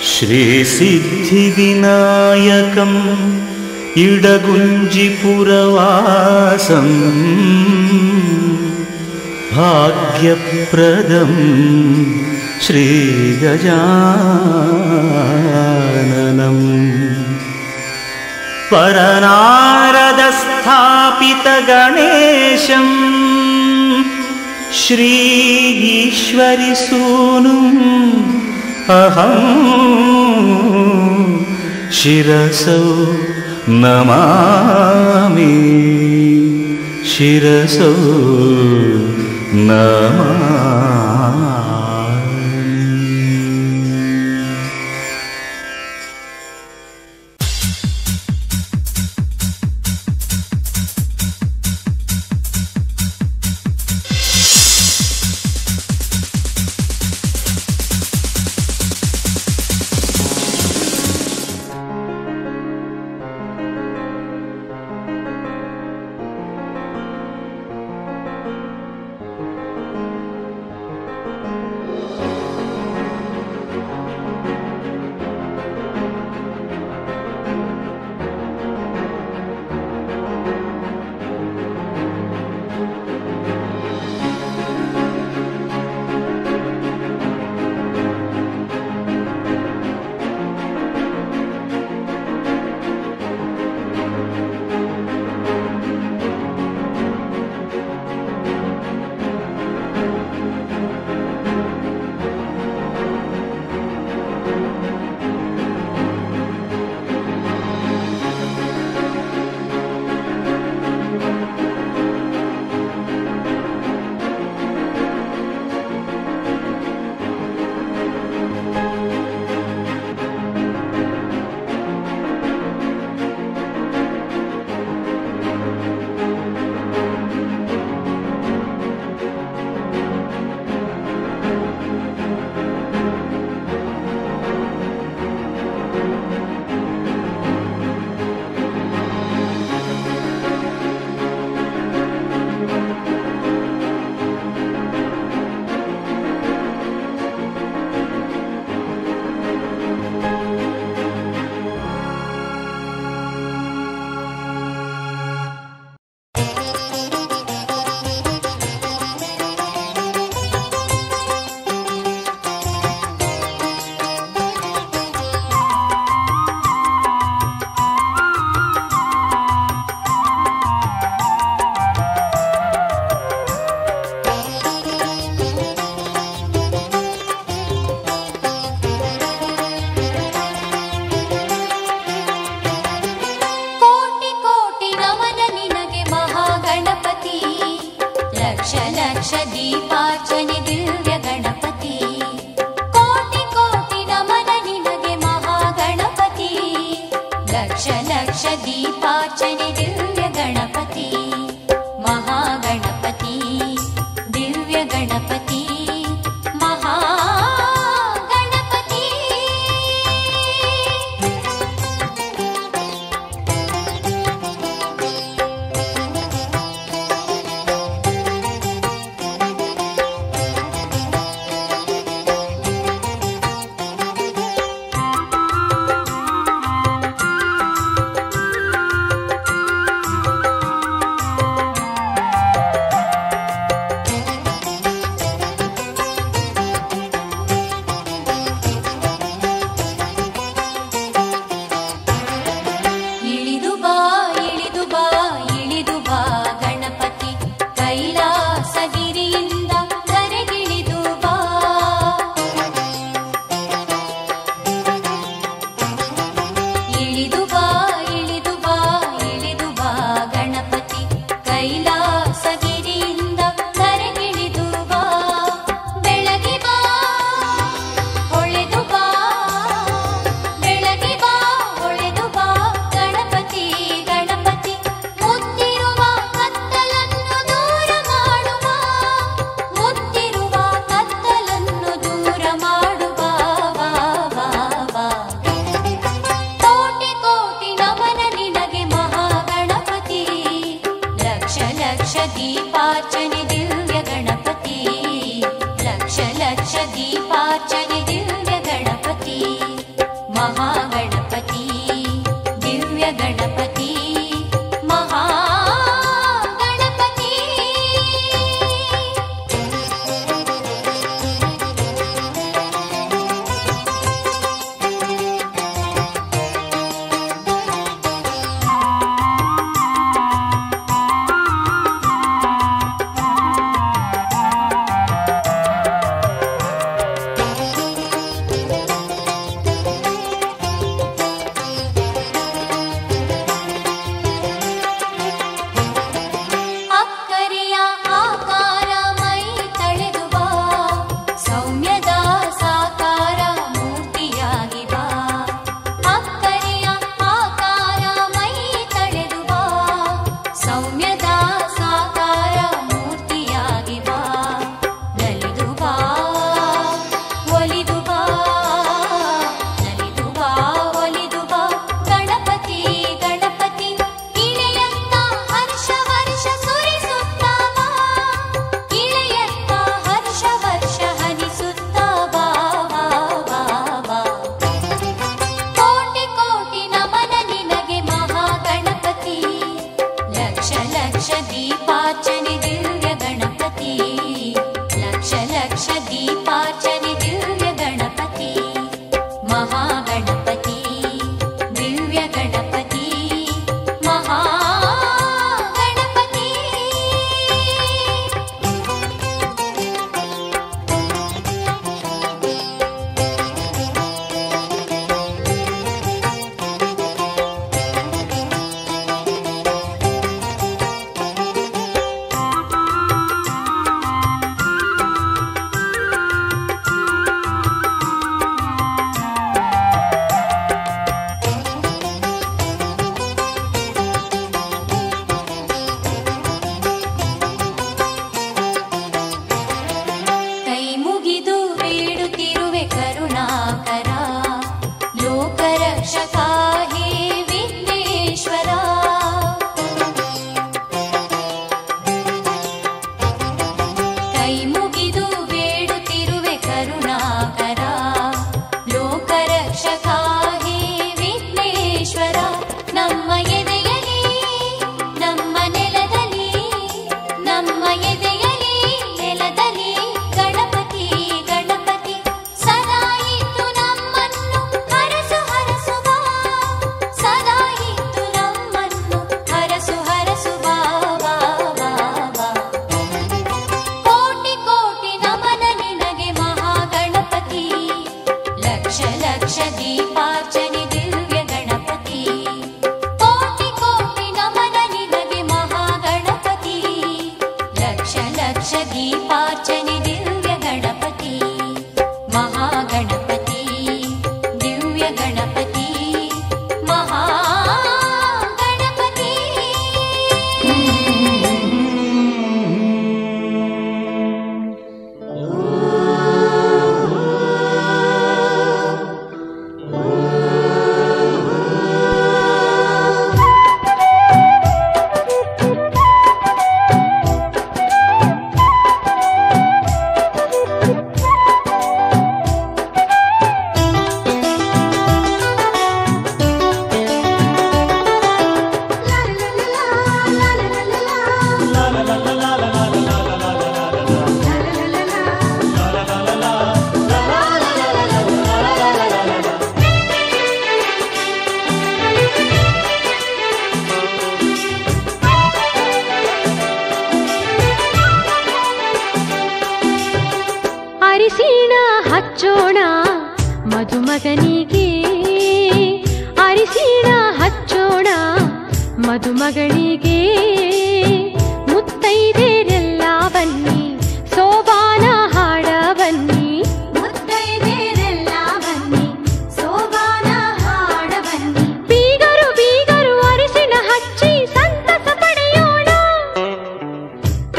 श्रीसिद्धिविनायकं इडगुञ्जिपुरवासं भाग्यप्रदं श्रीगजाननं परनारदस्थापितगणेशं श्री ईश्वरीसूनुम् अहं शिरसो नमामि, शिरसो नमामि। दीपार्चने दिव्य गणपति, लक्ष लक्ष दीपार्चने दिव्य गणपति। ಗಣಪತಿ ಮಹಾಗಣಪತಿ. ಅರಿಶಿಣ ಹಚ್ಚೋಣ ಮದುಮಗನಿಗೆ, ಅರಿಶಿಣ ಹಚ್ಚೋಣ ಮದುಮಗಳಿಗೆ. ಮುತ್ತೈದೆರೆಲ್ಲ ಬನ್ನಿ ಸೋಬಾನ ಹಾಡ ಬನ್ನಿ, ಮುತ್ತೈದೆರೆಲ್ಲ ಬನ್ನಿ ಸೋಬಾನ ಹಾಡ ಬನ್ನಿ. ಬೀಗರು ಬೀಗರು ಅರಿಶಿಣ ಹಚ್ಚಿ ಸಂತಸ ಪಡೆಯೋಣ.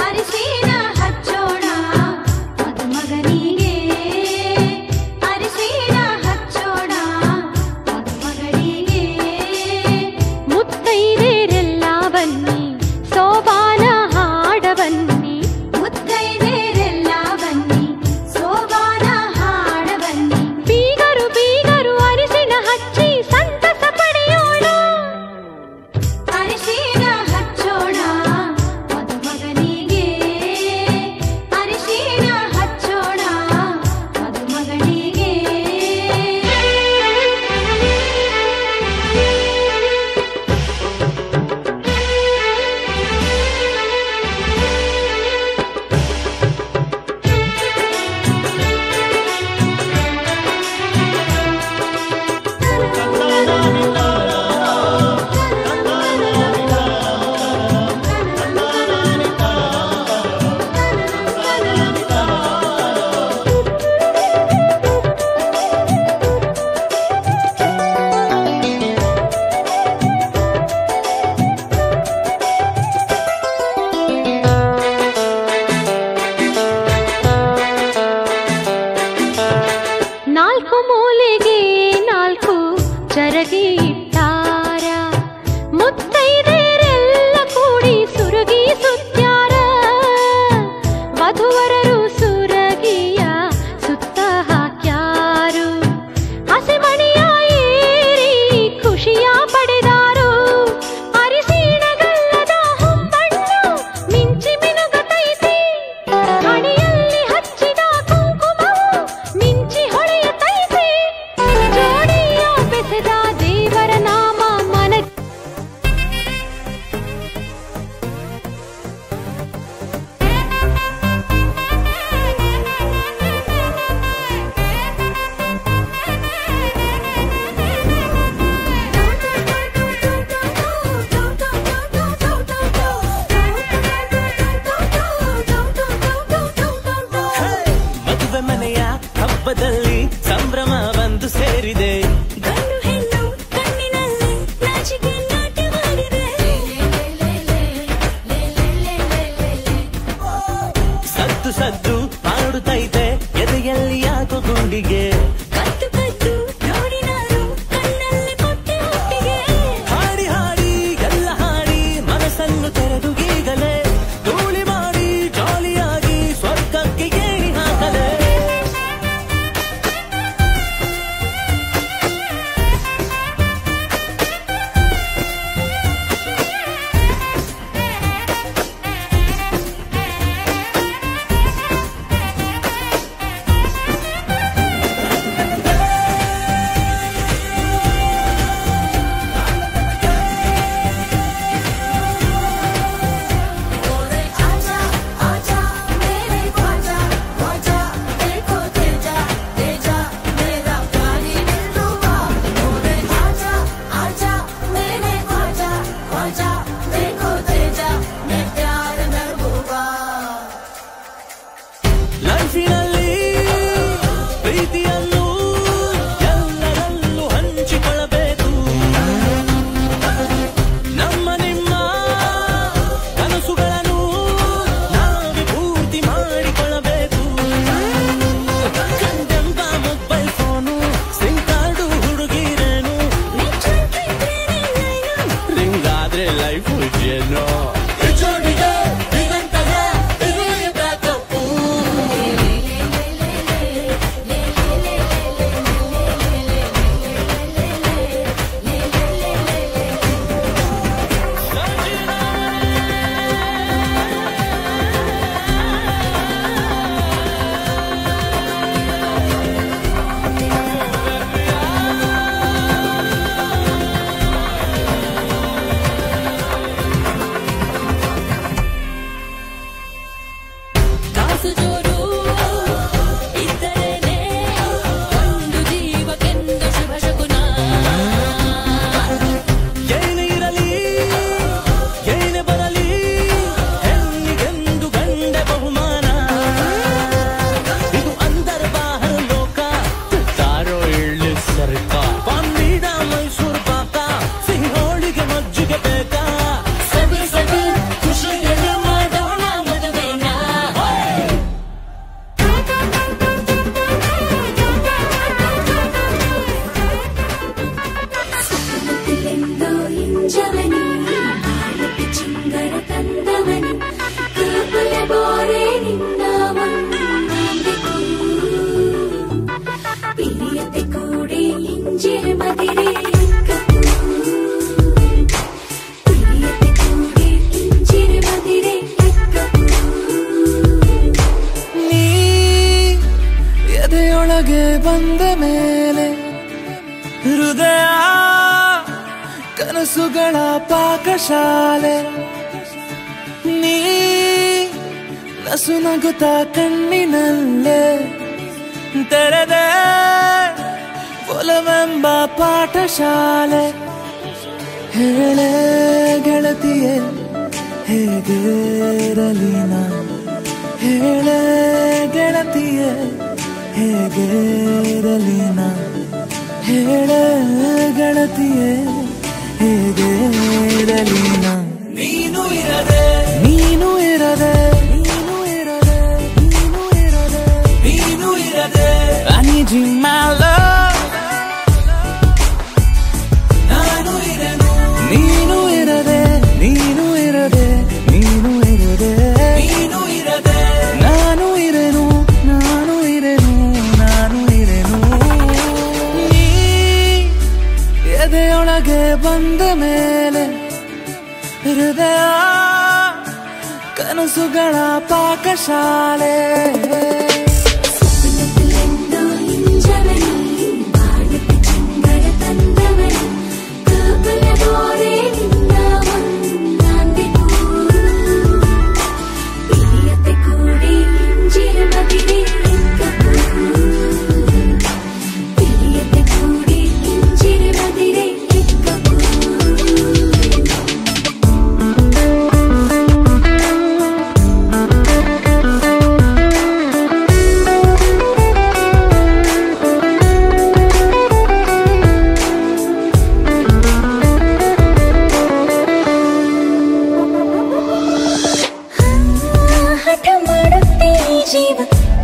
ಅರಿಶಿಣ ಹಚ್ಚೋಣ ಮದುಮಗನಿಗೆ, ಅರಿಶಿಣ ಹಚ್ಚೋಣ ಮದುಮಗಳಿಗೆ. ಮುತ್ತೈದೆರೆಲ್ಲ ಬನ್ನಿ ಸೋಬಾನ ಹಾಡ ಬನ್ನಿ, ಮುತ್ತೈದೆರೆಲ್ಲ ಬನ್ನಿ ಸೋಬಾನ ಹಾಡ ಬನ್ನಿ. ಬೀಗರು ಬೀಗರು ಅರಿಶಿಣ ಹಚ್ಚಿ ಸಂತಸ ಪಡೆಯೋಣ. ಅರಿಶಿಣ ಹಚ್ಚೋಣ ಮದುಮಗನಿಗೆ, ಅರಿಶಿಣ ಹಚ್ಚೋಣ ಮದುಮಗಳಿಗೆ. ನಾಲ್ಕು ಮೂಲೆಗೆ ನಾಲ್ಕು ಚರಗಿ ಇಟ್ಟಾರ, ಮುತ್ತೈದೆರೆಲ್ಲ ಕೂಡಿ ಸುರಗಿ ಸುತ್ಯಾರ. ವಧುವರರು ಸುರಗಿಯ ಸುತ್ತ ಹಾಕ್ಯಾರು, ಹಸೆಮಣಿಯ ಏರಿ ಖುಷಿಯ ಪಡೆದಾರು. ಅರಿಶಿಣಗಲ್ಲದ ಹೊಂಬಣ್ಣು ಮಿಂಚಿ ಮಿನುಗತೈತಿ, ಹಣೆಯಲ್ಲಿ ಹಚ್ಚಿದ ಕುಂಕುಮವು ಮಿಂಚಿ ಹೊಳೆಯುತ್ತೈತಿ. ಜೋಡಿಯ ಬೆಸೆದ ದೇವರ ಎದೆಯೊಳಗೆ ಬಂದ ಮೇಲೆ ಹೃದಯ ಕನಸುಗಳ ಪಾಕಶಾಲೆ ನೀ ನಸು ನಗುತ್ತ ಕಣ್ಣಿನಲ್ಲೇ ತೆರೆದೆ ಒಲವೆಂಬ ಪಾಠಶಾಲೆ ಹೇಳೆ ಗೆಳತಿಯೇ ಹೇಗಿರಲಿ ನಾ ಹೇಳೆ ಗೆಳತಿಯೇ ಹೇಗಿರಲಿ ನಾ ಹೇಳೆ ಗೆಳತಿಯೇ ಹೇಗಿರಲಿ ನಾ ನೀನು ಇರದೆ ನೀನು ಇರದೆ ನೀನು ಇರದೆ ನೀನು ಇರದೆ ನೀನು ಇರದೆ I need you my love ನಾನು ಇರನು ನೀನು ಇರದೆ ನೀನು ಇರದೆ ನೀನು ಇರದೆ ನೀನು ಇರದೆ ನಾನು ಇರನು ನಾನು ಇರನು ನಾನು ಇರನು ನೀ ಎದೆಯೊಳಗೆ ಬಂದ ಮೇಲೆ ಹೃದಯ ಕನಸುಗಳ ಪಾಕಶಾಲೆ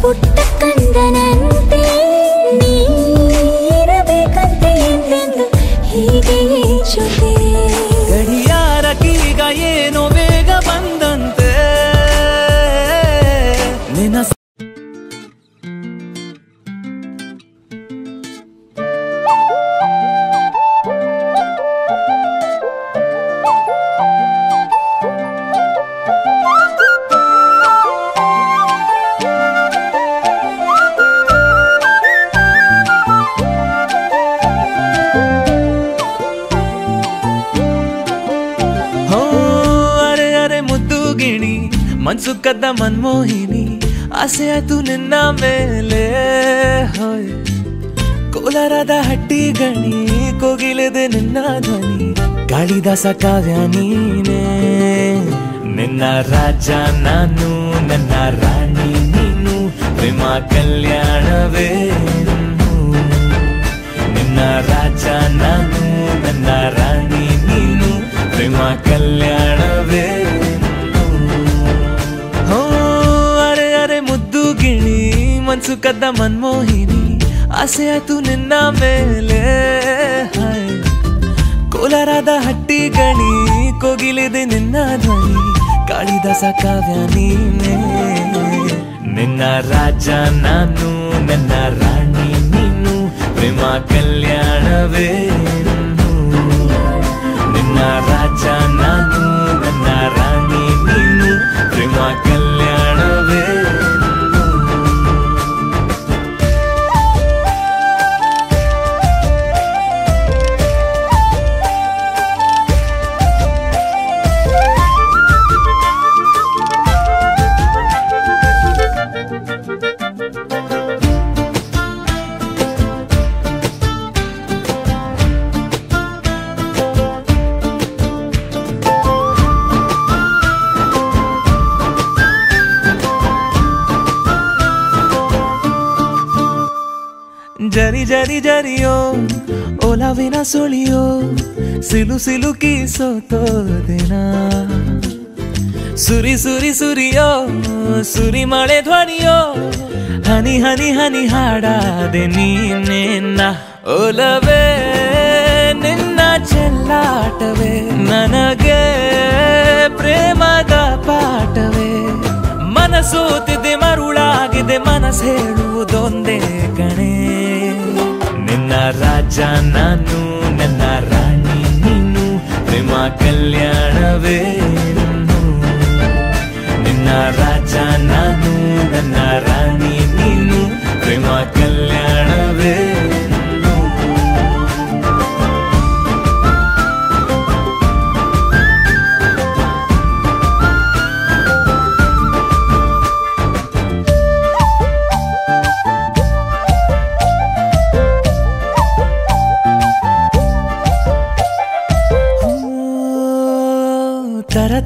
ಪುಟ್ಟ ಕಂದನಂತೆ ನೀರಬೇಕಂತೆ ಎಂದೆಂದು ಹೀಗೆಯೇ ಜೊತೆ ಗಡಿಯಾರಕ್ಕೀಗ ಏನೋ ಬೇಗ ಬಂದಂತೆ ನಿನ್ನ ಮನ್ಸು ಕದ್ದ ಮನ್ಮೋಹಿನಿ ಆಸೆ ಆತು ನಿನ್ನ ಮೇಲೆ ಹೋಯ್ ಕೋಲಾರದ ಹಟ್ಟಿ ಗಣಿ ಕೋಗಿಲೆದೆ ನಿನ್ನ ಧ್ವನಿ ಕಾಳಿದಾಸ ಕಾವ್ಯ ನೀನೇ ನಿನ್ನ ರಾಜ ನಾನು ನನ್ನ ರಾಣಿ ನೀನು ಪ್ರೇಮ ಕಲ್ಯಾಣವೇ ನಿನ್ನ ರಾಜ ನಾನು ನನ್ನ ರಾಣಿ ನೀನು ಪ್ರೇಮ ಕಲ್ಯಾಣವೇ ಮನ್ಸು ಕದ್ದ ಮನ್ಮೋಹಿನಿ ಆಸೆ ಆತು ನಿನ್ನ ಮೇಲೆ ಕೋಲಾರದ ಹಟ್ಟಿ ಗಣಿ ಕೋಗಿಲೆದೆ ನಿನ್ನ ಧ್ವನಿ ಕಾಳಿದಾಸ ಕಾವ್ಯ ನೀನೇ ನಿನ್ನ ರಾಜ ನಾನು ನನ್ನ ರಾಣಿ ನೀನು ಪ್ರೇಮ ಕಲ್ಯಾಣವೇ ನಿನ್ನ ರಾಜ ನಾನು ನನ್ನ ರಾಣಿ ನೀನು ಪ್ರೇಮ ಕಲ್ಯಾಣವೇ ಜರಿ ಜರಿ ಜರಿಯೋ ಓಲಾವಿನ ಸುಳಿಯೋ ಸಿಲು ಸಿಲುಕಿ ಸೋತೋದೆನ ಸುರಿ ಸುರಿ ಸುರಿಯೋ ಸುರಿ ಮಳೆ ಧ್ವನಿಯೋ ಹನಿ ಹನಿ ಹನಿ ಹಾಡಾದೆ ನೀನೆನ್ನ ಓಲವೇ ನಿನ್ನ ಚೆಲ್ಲಾಟವೇ ನನಗೆ ಪ್ರೇಮದ ಪಾಠವೇ ಮನಸೋತಿದೆ ಮರುಳಾಗಿದೆ ಮನಸ್ಸು ಹೇಳುವುದೊಂದೇ ಕಣೆ ನಿನ್ನ ರಾಜ ನಾನು ನನ್ನ ರಾಣಿ ನೀನು ಪ್ರೇಮ ಕಲ್ಯಾಣವೇ ನಿನ್ನ ರಾಜ ನಾನು ನನ್ನ ರಾಣಿ ನೀನು ಪ್ರೇಮ ಕಲ್ಯಾಣವೇ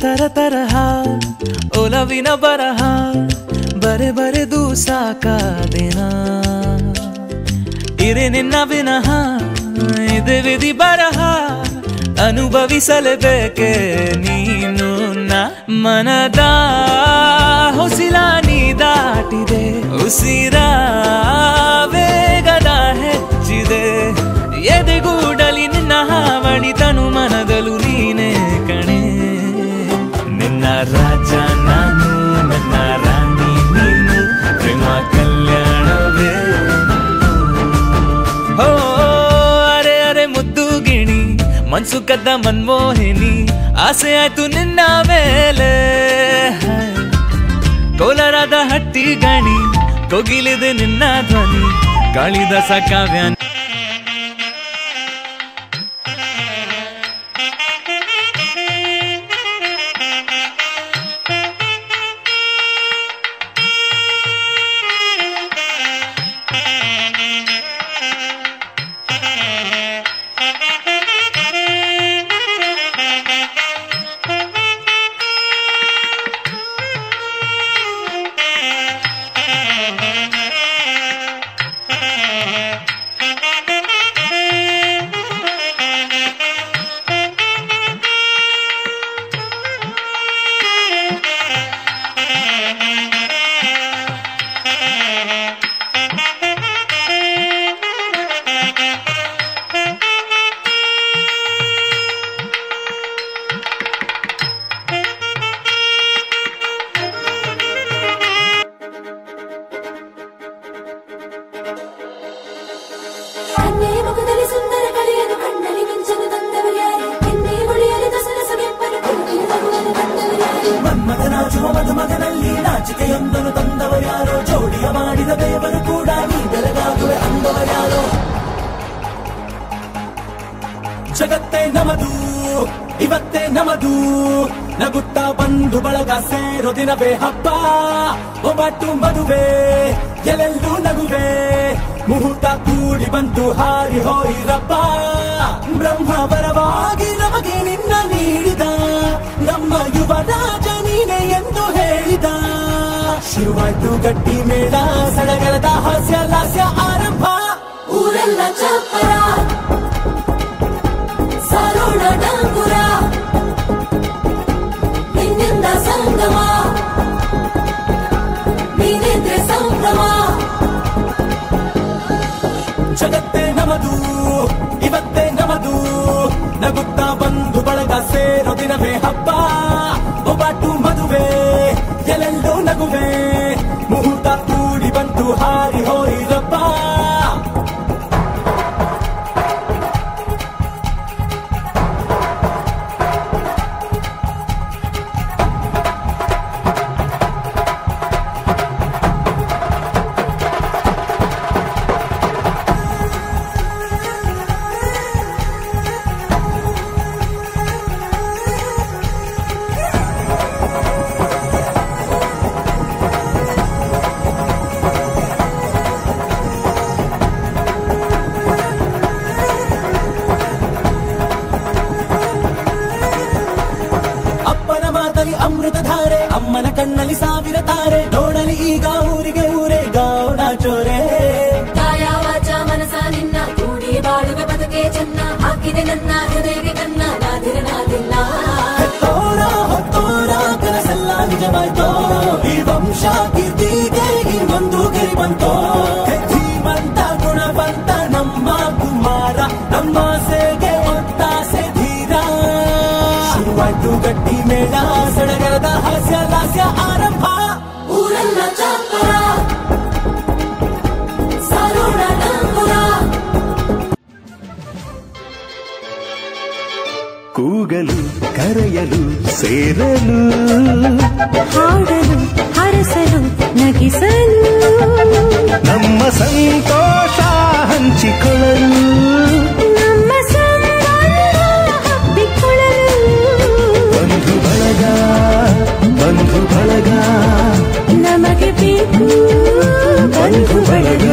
ತರ ತರಹ ಒಲವಿನ ಬರಹ ಬರೆದು ಸಾಕಾದೆನ ಇರೆ ನಿನ್ನ ವಿನಃ ಇದೆ ವಿಧಿ ಬರಹ ಅನುಭವಿಸಲೇಬೇಕೆ ನೀನು ಮನದ ಹೊಸಿಲ ನೀ ದಾಟಿದೆ ಉಸಿರ ವೇಗದ ಹೆಚ್ಚಿದೆ ಎದೆಗೂಡಲಿ ನಿನ್ನ ಹಾವಳಿ ತನು ಮನದಲು ನೀನೇ ಕಣೆ ನಿನ್ನ ರಾಜ ನಾನು ನನ್ನ ರಾಣಿ ನೀನು ಪ್ರೇಮ ಕಲ್ಯಾಣವೇ ಹೋ ಅರೆ ಅರೆ ಮುದ್ದು ಗಿಣಿ ಮನ್ಸು ಕದ್ದ ಮನ್ಮೋಹಿನಿ ಆಸೆ ಆಯ್ತು ನಿನ್ನ ಮೇಲೆ ಕೋಲಾರದ ಹಟ್ಟಿ ಗಣಿ ಕೋಗಿಲಿದೆ ನಿನ್ನ ಧ್ವನಿ ಕಾಳಿದಾಸ ಕಾವ್ಯ ಮಗನಲ್ಲಿ ನಾಚಿಕೆಯೊಂದನ್ನು ತಂದವರ್ಯಾರೋ ಜೋಡಿಯ ಮಾಡಿದ ದೇವರು ಕೂಡ ನೀ ಬೆಳಗಾಗುವೆ ಅಂದವರ್ಯಾರೋ ಜಗತ್ತೇ ನಮದು ಇವತ್ತೇ ನಮದು ನಗುತ್ತಾ ಬಂಧು ಬಳಗ ಸೇರೋ ದಿನವೇ ಹಬ್ಬ ಒಬ್ಬಟ್ಟು ಮದುವೆ ಎಲ್ಲೆಲ್ಲೂ ನಗುವೆ ಮುಹೂರ್ತ ಕೂಡಿ ಬಂತು ಹಾರಿ ಹೋಯಿರಪ್ಪ ಬ್ರಹ್ಮ ವರವಾಗಿ ನಮಗೆ ನಿನ್ನ ನೀಡಿದ ನಮ್ಮ ಯುವರಾಜ ನೀನೆ ಎಂದು ಹೇಳಿದ ಶುರುವಾಯ್ತು ಗಟ್ಟಿ ಮೇಳ ಸಡಗರದ ಹಾಸ್ಯ ಲಾಸ್ಯ ಆರಂಭ ಊರೆಲ್ಲ ಚಪ್ಪರ ಸಾರೋಣ ಡಾಂಗುರ ನಿನ್ನಿಂದ ಸಂಗಮ ನೀನಿದ್ರೆ ಸಂಭ್ರಮ ಜಗತ್ತೇ ನಮದು ಇವತ್ತೇ ನಮದು ನಗುತ್ತಾ ಬಂಧು ಬಳಗ ಸೇರೋ ದಿನವೇ ಹಬ್ಬ ಒಬ್ಬಟ್ಟು ಮದುವೆ ಎಲ್ಲೆಲ್ಲೂ ನಗುವೆ ಮುಹೂರ್ತ ಕೂಡಿ ಬಂತು ಹಾರಿ ಹೋಯಿರಪ್ಪ ಅಮೃತಧಾರೆ ಅಮ್ಮನ ಕಣ್ಣಲ್ಲಿ ಸಾವಿರ ತಾರೆ ನೋಡಲಿ ಈಗ ಊರಿಗೆ ಊರೇ ಗೌಡ ಚೋರೆ ಕಾಯ ವಾಚ ಮನಸ ನಿನ್ನ ಕೂಡಿ ಬಾಳುವೆ ಬದುಕೆ ಚೆನ್ನ ಹಾಕಿದೆ ನನ್ನ ಹೃದಯಕ್ಕೆ ಕನ್ನ ನಾದಿರನಾದಿಲ್ಲ ಹೆತ್ತೋರ ಹೊತ್ತೋರ ಕನಸೆಲ್ಲ ನಿಜವಾಯ್ತೋ ಈ ವಂಶ ಕೀರ್ತಿಗೆ ಇನ್ನೊಂದು ಗರಿ ಬಂತೋ ಧೀಮಂತ ಗುಣವಂತ ನಮ್ಮ ಕುಮಾರ ನಮ್ಮ ಸೇಗೆ ಒತ್ತಾಸೆ ಧೀರ ಶುರುವಾಯ್ತು ಗಟ್ಟಿ ಮೇಳ ಸಡಗರದ ಹಾಸ್ಯ ಲಾಸ್ಯ ಆರಂಭ ಊರೆಲ್ಲ ಚಾಪರ ಸಾರೋಣ ಡಾಂಗುರ ಕೂಗಲು ಕರೆಯಲು ಸೇರಲು ಹಾಡಲು ಹರಸಲು ನಗಿಸಲು ನಮ್ಮ ಸಂತೋಷ ಹಂಚಿಕೊಳ್ಳಲು ನಮ್ಮ ಸಂಬಂಧ ಹಬ್ಬಿಕೊಳ್ಳಲು ಬಂಧು ಬಳಗ ಬಂಧು ಬಳಗ ನಮಗೆ ಬೇಕು ಬಂಧು ಬಳಗ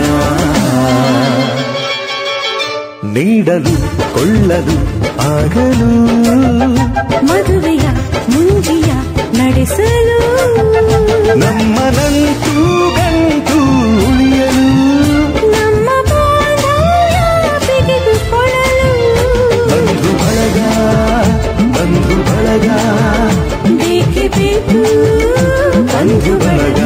ನೀಡಲು ಕೊಳ್ಳಲು ಆಗಲು ಮದುವೆಯ ಮುಂಜಿಯ ನಡೆಸಲು ನಮ್ಮ ನಂಟು ಗಂಟು ಉಳಿಯಲು ನಮ್ಮ ಬಾಂಧವ್ಯ ಬಿಗಿದುಕೊಳ್ಳಲು ಬಂಧು ಬಳಗ ಬಂಧು ಬಳಗ ಬೇಕೇ ಬೇಕು ಬಂಧು ಬಳಗ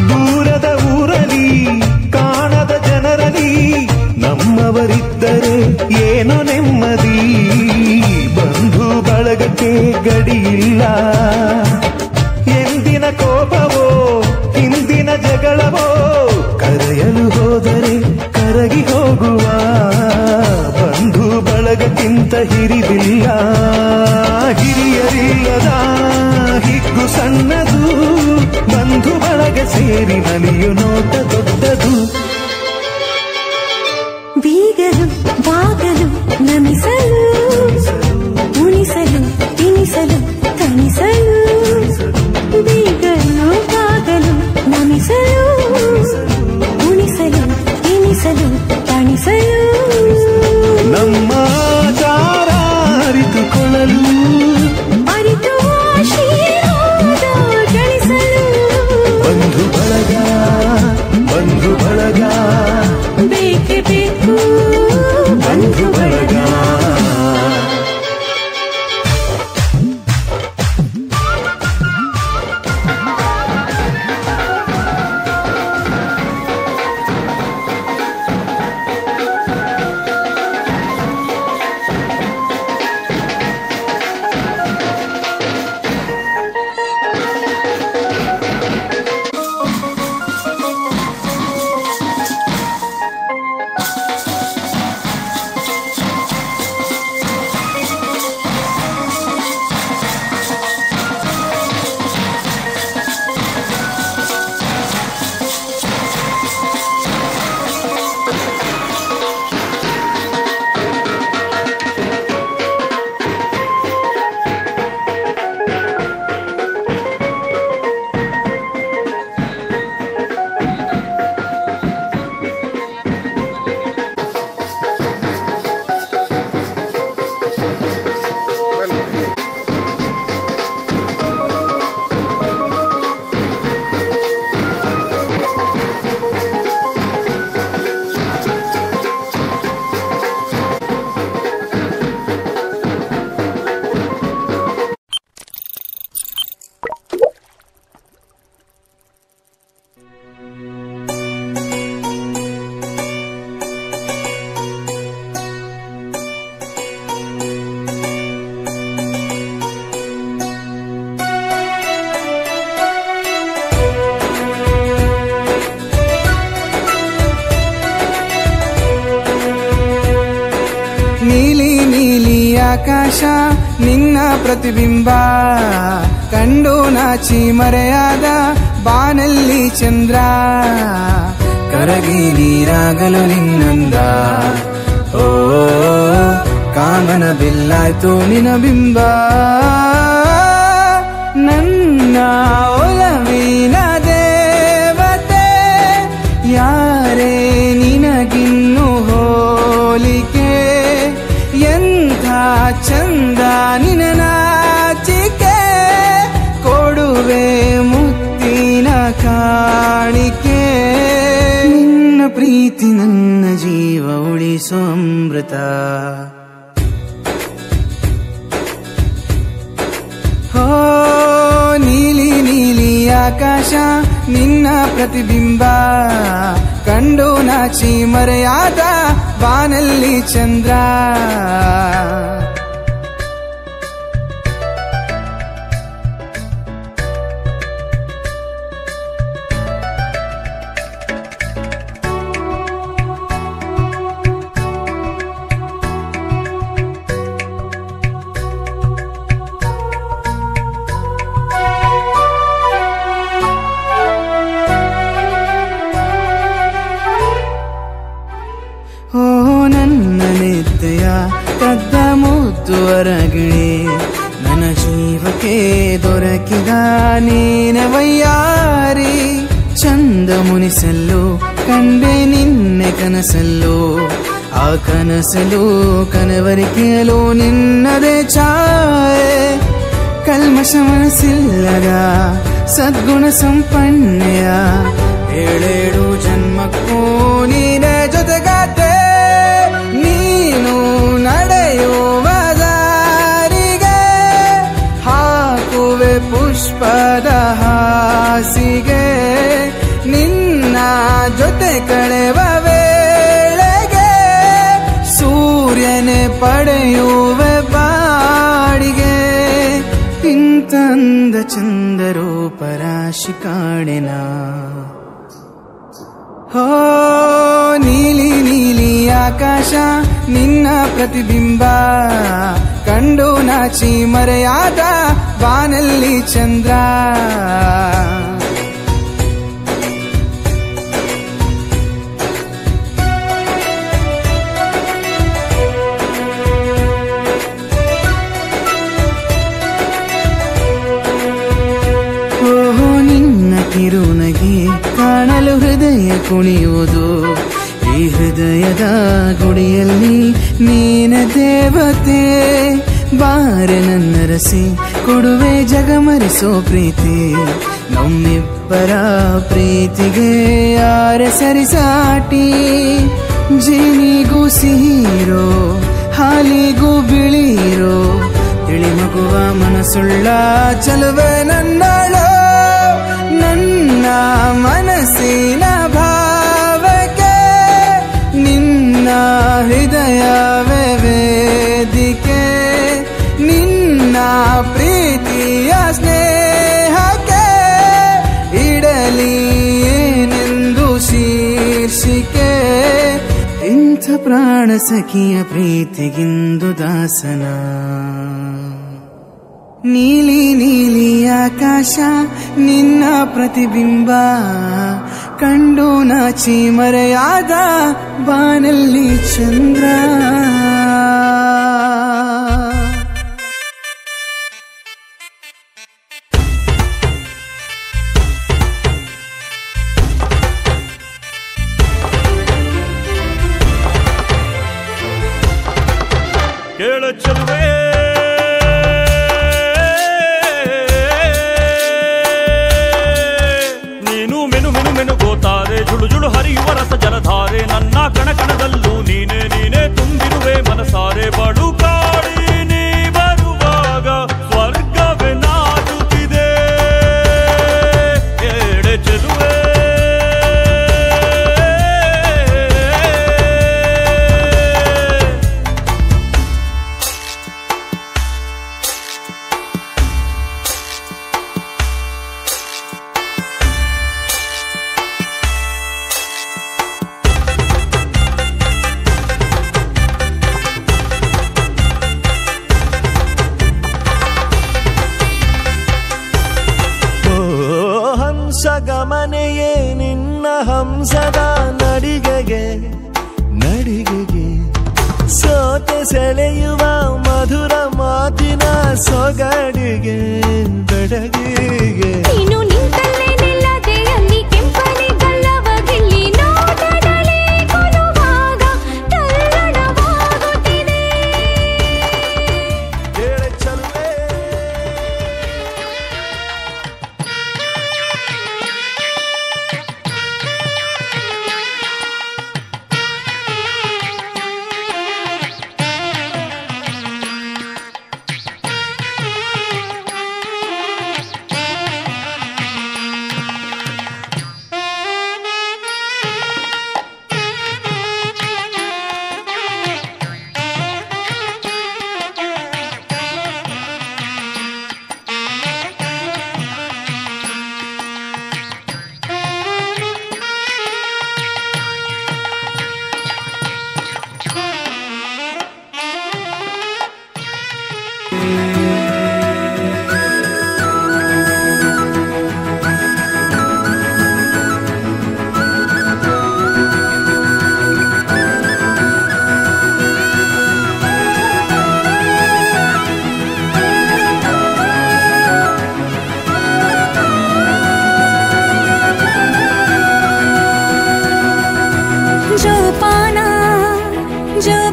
ದೂರದ ಊರಲಿ ಕಾಣದ ಜನರಲಿ ನಮ್ಮವರಿದ್ದರೆ ಏನೋ ನೆಮ್ಮದಿ ಬಂಧು ಬಳಗಕ್ಕೆ ಗಡಿಯಿಲ್ಲ ಎಂದಿನ ಕೋಪವೋ ಹಿಂದಿನ ಜಗಳವೋ ಕರೆಯಲು ಹೋದರೆ ಕರಗಿ ಹೋಗುವ ಬಂಧು ಬಳಗಕ್ಕಿಂತ ಹಿರಿದಿಲ್ಲ ಹಿರಿಯರಿಲ್ಲದ ಹಿಗ್ಗು ಸಣ್ಣದು ಬಂಧು ಬಳಗ ಸೇರಿ ನಲಿಯು ನೋಟ ದೊಡ್ಡದು ಬೀಗಲು ಬಾಗಲು ನಮಿಸಲು ಉಣಿಸಲು ತಿನಿಸಲು ತಣಿಸಲು ಬೀಗಲು ಬಾಗಲು ನಮಿಸಲು ಉಣಿಸಲು ತಿನಿಸಲು ತಣಿಸಲು ನಮ್ಮ ಆಚಾರ ಅರಿತುಕೊಳ್ಳಲು ಅರಿತು ಆಶೀರ್ವಾದ ಗಳಿಸಲು ಬಂಧು ಬಳಗ ಬಂಧು ಬಳಗ ಬೇಕೇ ಬೇಕು ಬಂಧು ಬಳಗ ನೀಲಿ ನೀಲಿ ಆಕಾಶ ನಿನ್ನ ಪ್ರತಿಬಿಂಬ ಕಂಡು ನಾಚಿ ಮರೆಯಾದ ಬಾನಲ್ಲಿ ಚಂದ್ರ ಕರಗಿ ನೀರಾಗಲು ನಿನ್ನಂದ ಓ ಕಾಮನ ಬಿಲ್ಲಾಯ್ತು ನಿನ ಬಿಂಬ ನನ್ನ ಒಲವಿನ ದೇವತೆ ಯಾರೇ ನಿನಗಿನ್ನು ಹೋಲಿಕೆ ಎಂಥ ಚಂದ ನಿನ ನಾಚಿಕೆ ಕೊಡುವೆ ಮುತ್ತಿನ ಕಾಣಿಕೆ ನಿನ್ನ ಪ್ರೀತಿ ನನ್ನ ಜೀವ ಉಳಿಸೋ ಅಮೃತ ಹೋ ನೀಲಿ ನೀಲಿ ಆಕಾಶ ನಿನ್ನ ಪ್ರತಿಬಿಂಬ ಕಂಡು ನಾಚಿ ಮರೆಯಾದ ಬಾನಲ್ಲಿ ಚಂದ್ರ ಕದ್ದ ಮುದ್ದು ಹೊರಗಿಣೆ ನನ್ನ ಜೀವಕ್ಕೆ ದೊರಕಿದ ನೀನವಯ್ಯಾರಿ ಚಂದ ಮುನಿಸಲು ಕಂಡೆ ನಿನ್ನೆ ಕನಸಲ್ಲೋ ಆ ಕನಸಲು ಕನವರಿಕೆಯಲು ನಿನ್ನದೇ ಛಾಯೆ ಕಲ್ಮಶ ಮನಸ್ಸಿಲ್ಲದ ಸದ್ಗುಣ ಸಂಪನ್ನೆಯ ಏಳೇಳು ಜನ್ಮಕ್ಕೂ ನೀನೇ ಜೊತೆಗಾತೆ ನೀನು ನಡೆಯುವ ದಾರಿಗೆ ಹಾಕುವೆ ಪುಷ್ಪದ ಹಾಸಿಗೆ ನಿನ್ನ ಜೊತೆ ಕಳೆವ ವೇಳೆಗೆ ಸೂರ್ಯನೇ ಪಡೆಯುವೆ ಬಾಡಿಗೆ ಇಂತಂದ ಚಂದರೂಪರಾಶಿ ಕಾಣೆನಾ ಹೋ ನೀಲಿ ನೀಲಿ ಆಕಾಶ ನಿನ್ನ ಪ್ರತಿಬಿಂಬ ಕಂಡು ನಾಚಿ ಮರೆಯಾದ ಬಾನಲ್ಲಿ ಚಂದ್ರ ಓಹೋ ನಿನ್ನ ಕಿರುನಗೆ ಕಾಣಲು ಹೃದಯ ಕುಣಿಯುವುದು ಈ ಹೃದಯದ ಗುಡಿಯಲ್ಲಿ ನೀನ ದೇವತೆ ಬಾರೆ ನನ್ನ ರಸಿ ಕೊಡುವೆ ಜಗಮರಿಸೋ ಪ್ರೀತಿ ನಮ್ಮಿಬ್ಬರ ಪ್ರೀತಿಗೆ ಯಾರ ಸರಿಸಾಟಿ ಜೇನಿಗೂ ಸಿಹಿರೋ ಹಾಲಿಗೂ ಬಿಳಿರೋ ತಿಳಿ ಮಗುವ ಮನಸ್ಸುಳ್ಳ ಚಲುವೆ ನನ್ನಳೋ ನನ್ನ ಮನಸ್ಸಿನ ಭಾವಕ್ಕೆ ನಿನ್ನ ಹೃದಯವೇ ವೇದಿಕೆ ನಿನ್ನ ಪ್ರೀತಿಯ ಸ್ನೇಹಕ್ಕೆ ಇಡಲಿ ಏನೆಂದು ಶೀರ್ಷಿಕೆ ಇಂಥ ಪ್ರಾಣ ಸಖಿಯ ಪ್ರೀತಿಗಿಂದು ದಾಸನ ನೀಲಿ ನೀಲಿ ಆಕಾಶ ನಿನ್ನ ಪ್ರತಿಬಿಂಬ ಕಂಡು ನಾಚಿ ಮರೆಯಾದ ಬಾನಲ್ಲಿ ಚಂದ್ರ ಕೇಳು ಚೆಲುವೆ ನೀನು ಮೆನು ಮೆನು ಮೆನುಗೋತಾರೆ ಜುಳು ಜುಳು ಹರಿಯುವ ರಸ ಜಲಧಾರೆ ನನ್ನ ಕಣ ಕಣದಲ್ಲೂ ನೀನೆ ನೀನೆ ತುಂಬಿರುವೆ ಮನಸಾರೆ ಬಡು ಕಾಡಿ ನೀ ಬರುವಾಗ ಸ್ವರ್ಗವೇ ನಾಡುತ್ತಿದೆ ಕೇಳೆ ಚೆಲುವೆ ಗಮನೆಯೇ ನಿನ್ನ ಹಂಸದ ನಡಿಗೆಗೆ ನಡಿಗೆಗೆ ಸೋತೆ ಸೆಳೆಯುವ ಮಧುರ ಮಾತಿನ ಸೊಗಡಿಗೆ ಬೆಡಗಿಗೆ ನೀನು ನಿಂತಲ್ಲೇ ನಿಲ್ಲದೆ ಅಲ್ಲಿ ಕೆಂಪನೆ ಗಲ್ಲವ ಗಿಲ್ಲಿ ನೋಟದಲ್ಲಿ ಕೊಲುವಾಗ ತಲ್ಲಣವಾಗುತ್ತಿದೆ ಕೇಳೆ ಚೆಲುವೆ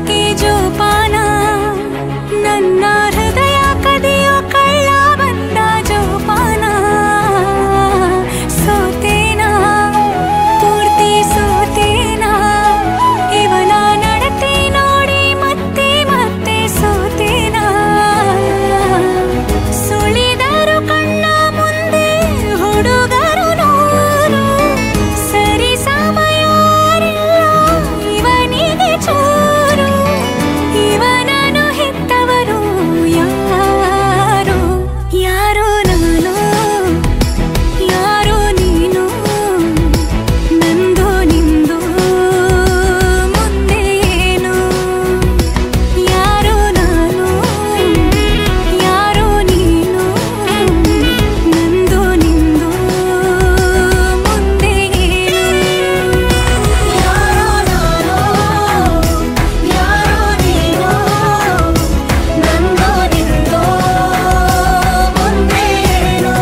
ಯಾಕೆ ಜೋಪಾನ ನನ್ನ ಹೃದಯ ಕದಿಯೋ ಕಳ್ಳ ಬಂದ ಜೋಪಾನ ಸೋತೇನಾ ಪೂರ್ತಿ ಸೋತೇನಾ ಇವನ ನಡತೆ ನೋಡಿ ಮತ್ತೆ ಮತ್ತೆ ಸೋತೇನಾ ಸುಳಿದರು ಕಣ್ಣ ಮುಂದೆ ಹುಡುಗರು ನೂರು ಸರಿ ಸಮಯ ಇವನಿಗೆ ಚೂರು ಇವನನ್ನು ಹೆತ್ತವರು ಯಾರು ಯಾರೋ ನಾನು ಯಾರೋ ನೀನು ನಂದು ನಿಂದು ಮುಂದೆ ಏನು ಯಾರೋ ನಾನು ಯಾರೋ ನೀನು ನಂದು ನಿಂದು ಮುಂದೆ ಏನು ಯಾರೋ ನಾನು ಯಾರೋ ನೀನು ನಂದು ನಿಂದು ಮುಂದೆ ಏನು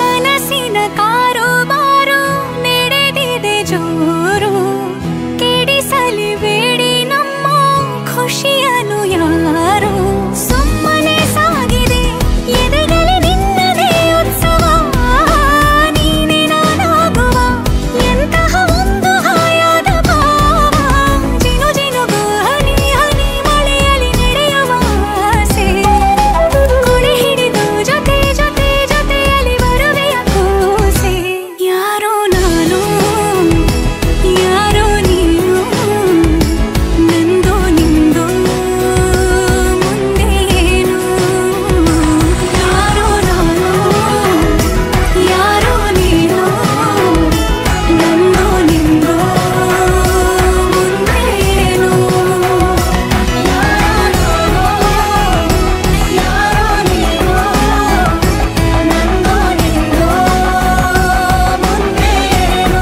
ಕನಸಿನ ಕಾರುಬಾರು ನಡೆದಿದೆ ಜೋರು ಕೆಡಿಸಲಿ ಬೇಡಿ ನಮ್ಮ ಖುಷಿಯನು ಯಾರು ಸುಮ್ಮನೆ ಸಾಗಿದೆ ಎದೆಗಲಿ ನಿನ್ನದೇ ಉತ್ಸವ ನೀನೆ ನಾನಾಗುವ ಎಂತಹ ಒಂದು ಹಾಯಾದ ಭಾವ ಜಿನು ಜಿನುಗು ಹನಿ ಹನಿ ಮಳೆಯಲ್ಲಿ ನಡೆಯುವ ಆಸೆ ಕೊಡೆ ಹಿಡಿದು ಜೊತೆ ಜೊತೆ ಜೊತೆಯಲ್ಲಿ ಬರುವೆಯ ಕೂಸೆ ಯಾರೋ ನಾನು ಯಾರೋ ನೀನು ನಂದು ನಿಂದು ಮುಂದೆ ಏನು ಯಾರೋ ನಾನು ಯಾರೋ ನೀನು ನಂದು ನಿಂದು ಮುಂದೆ ಏನು ಯಾರೋ ಯಾರೋ ನೀನು ನಂದು ನಿಂದು ಮುಂದೆ ಏನು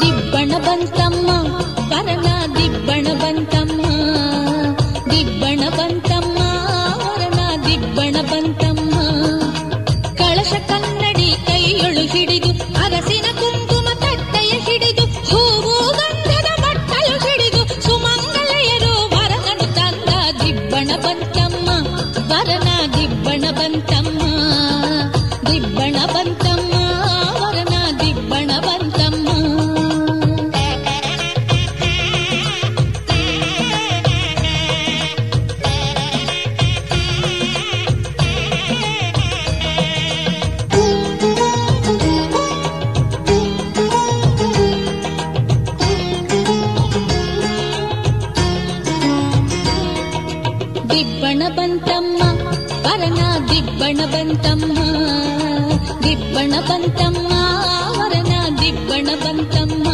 ದಿಬ್ಬಣ ಬಂತಮ್ಮ ವರನ ದಿಬ್ಬಣ ಬಂತಮ್ಮ ದಿಬ್ಬಣ ಬಂತಮ್ಮ ವರನ ದಿಬ್ಬಣ ಬಂತಮ್ಮ ಕಳಶ ಕನ್ನಡಿ ಕೈಯೊಳು ಹಿಡಿದು ಅರಸಿನ ಕುಂಕುಮ ತಟ್ಟೆಯ ಹಿಡಿದು ಹೂವು ಗಂಧದ ಬಟ್ಟಲು ಹಿಡಿದು ಸುಮಂಗಲೆಯರು ವರನನು ತಂದ ದಿಬ್ಬಣ ಬಂತಮ್ಮ ವರನ ದಿಬ್ಬಣ ಬಂತಮ್ಮ ದಿಬ್ಬಣ ಬಂತಮ್ಮ ವರನ ದಿಬ್ಬಣ ಬಂತಮ್ಮ ದಿಬ್ಬಣ ಬಂತಮ್ಮ ವರನ ದಿಬ್ಬಣ ಬಂತಮ್ಮ ದಿಬ್ಬಣ ಬಂತಮ್ಮ ವರನ ದಿಬ್ಬಣ ಬಂತಮ್ಮ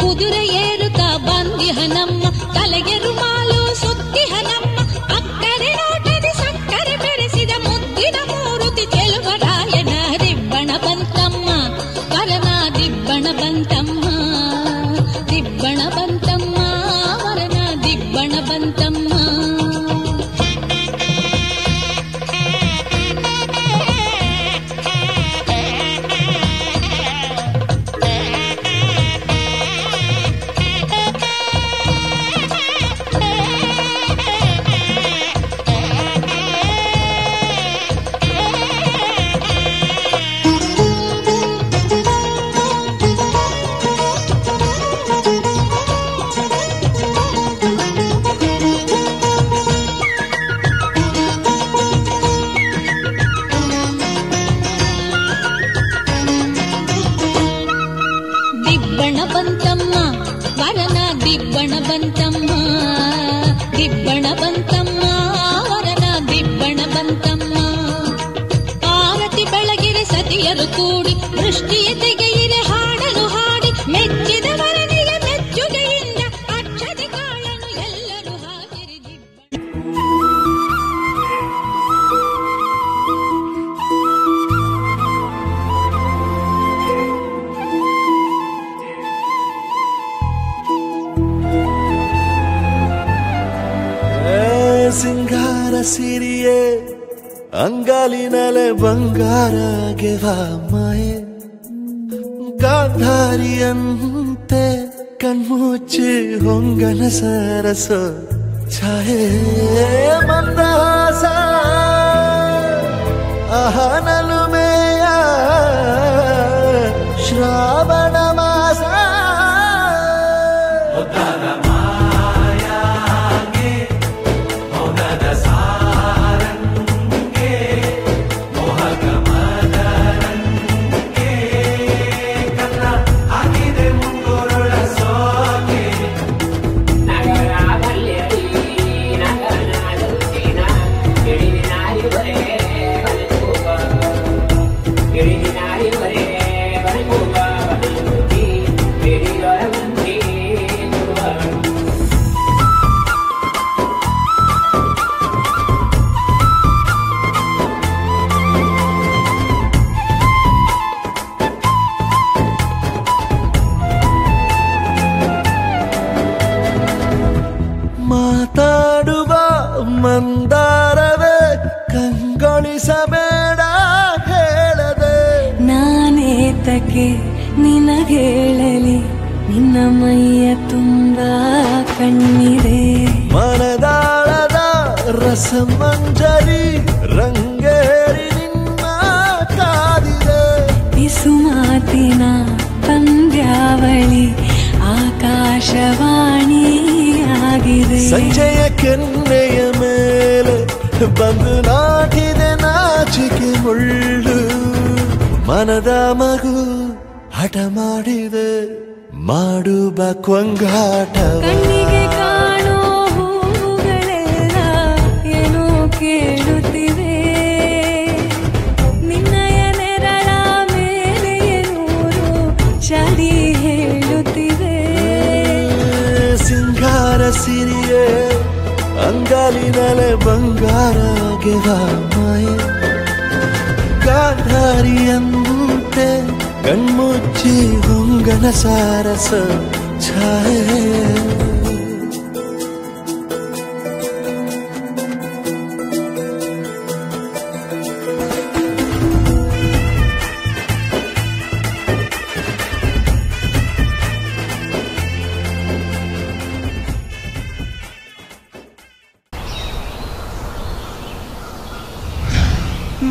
ಕುದುರೆ ಏರುತ್ತಾ ಬಂದಿಹನಮ್ಮ ತಲೆಗೆ ರುಮಾಲು ಸುತ್ತಿಹನಮ್ಮ ಅಕ್ಕರೆ ನೋಟದಿ ಸಕ್ಕರೆ ಬೆರೆಸಿದ ಮುದ್ದಿನ ಮೂರುತಿ ಚೆಲುವರಾಯನ ದಿಬ್ಬಣ ಬಂತಮ್ಮ ವರನ ದಿಬ್ಬಣ ಬಂತಮ್ಮ ದಿಬ್ಬಣ ಬಂತಮ್ಮ ವರನ ದಿಬ್ಬಣ ಬಂತಮ್ಮ ದಿಬ್ಬಣ ಬಂತಮ್ಮ ದಿಬ್ಬಣ ಬಂತಮ್ಮ ವರನ ದಿಬ್ಬಣ ಬಂತಮ್ಮ ಆರತಿ ಬೆಳಗಿರೆ ಸತಿಯರು ಕೂಡಿ ದೃಷ್ಟಿಯ ತೆಗೆಯಿರೆ ಹಾಡಲು ಹಾಡಿ ಮೆಚ್ಚಿದ ವರನಿಗೆ ಮೆಚ್ಚುಗೆಯಿಂದ ಅಕ್ಷತೆ ಕಾಳನು ಎಲ್ಲರೂ ಹಾಕಿರಿ ಸಿಂಗಾರ ಸಿರಿಯೇ ಅಂಗಾಲಿನಲೆ ಬಂಗಾರಗೆವ ಮಾಯೆ ಗಾಂಧಾರಿಯಂತೆ ಕಣ್ಮುಚ್ಚಿ ಹೊಂಗನ ಸರಸ ಛಾಯೆ ಮಂದಹಾಸ ಅಹನಲುಮೆಯ ಶ್ರಾವಣ ಮಾಸ ಮಾತಾಡುವ ಮಂದಾರವೇ ಕಂಗೊಳಿಸಬೇಡ ಹೇಳದೆ ನಾನೇತಕ್ಕೆ ನಿನಗೇಳಲಿ ನಿನ್ನ ಮೈಯ ತುಂಬ ಕಣ್ಣಿದೆ ಮನದಾಳದ ರಸಮಂಜರಿ ರಂಗೇರಿ ನಿನ್ನ ಕಾದಿದೆ ಬಿಸು ಮಾತಿನ ಪಂದ್ಯಾವಳಿ ಆಕಾಶವಾಣಿಯಾಗಿದೆ ಸಂಜೆಯ ಕೆನ್ನೆಯ ಮೇಲೆ ಬಂದು ನಾಟಿದೆ ನಾಚಿಕೆ ಮುಳ್ಳು ಮನದ ಮಗು ಹಠ ಮಾಡಿದೆ ಮಾಡುವ ಕೊಂಗಾಟ ಕಣ್ಣಿಗೆ ಕಾಣೋ ಹೂಗಳೆಲ್ಲ ಏನೋ ಕೇಳುತ್ತಿವೆ ನಿನ್ನಯ ನೆರಳ ಮೇಲೆ ನೂರು ಚಳಿ ಹೇಳುತ್ತಿವೆ ಸಿಂಗಾರ ಸಿರಿಯೇ ಅಂಗಾಲಿನಲೆ ಬಂಗಾರಗೆವ ಮಾಯೆ ಗಾಂಧಾರಿಯಂತೆ ಕಣ್ಮುಚ್ಚಿ ಹೊಂಗನ ಸಾರಸ ಛಾಯೆ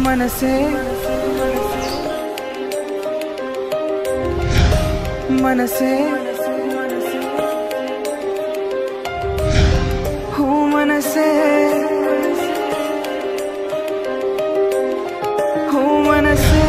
मनसे मनसे हो मनसे हो मनसे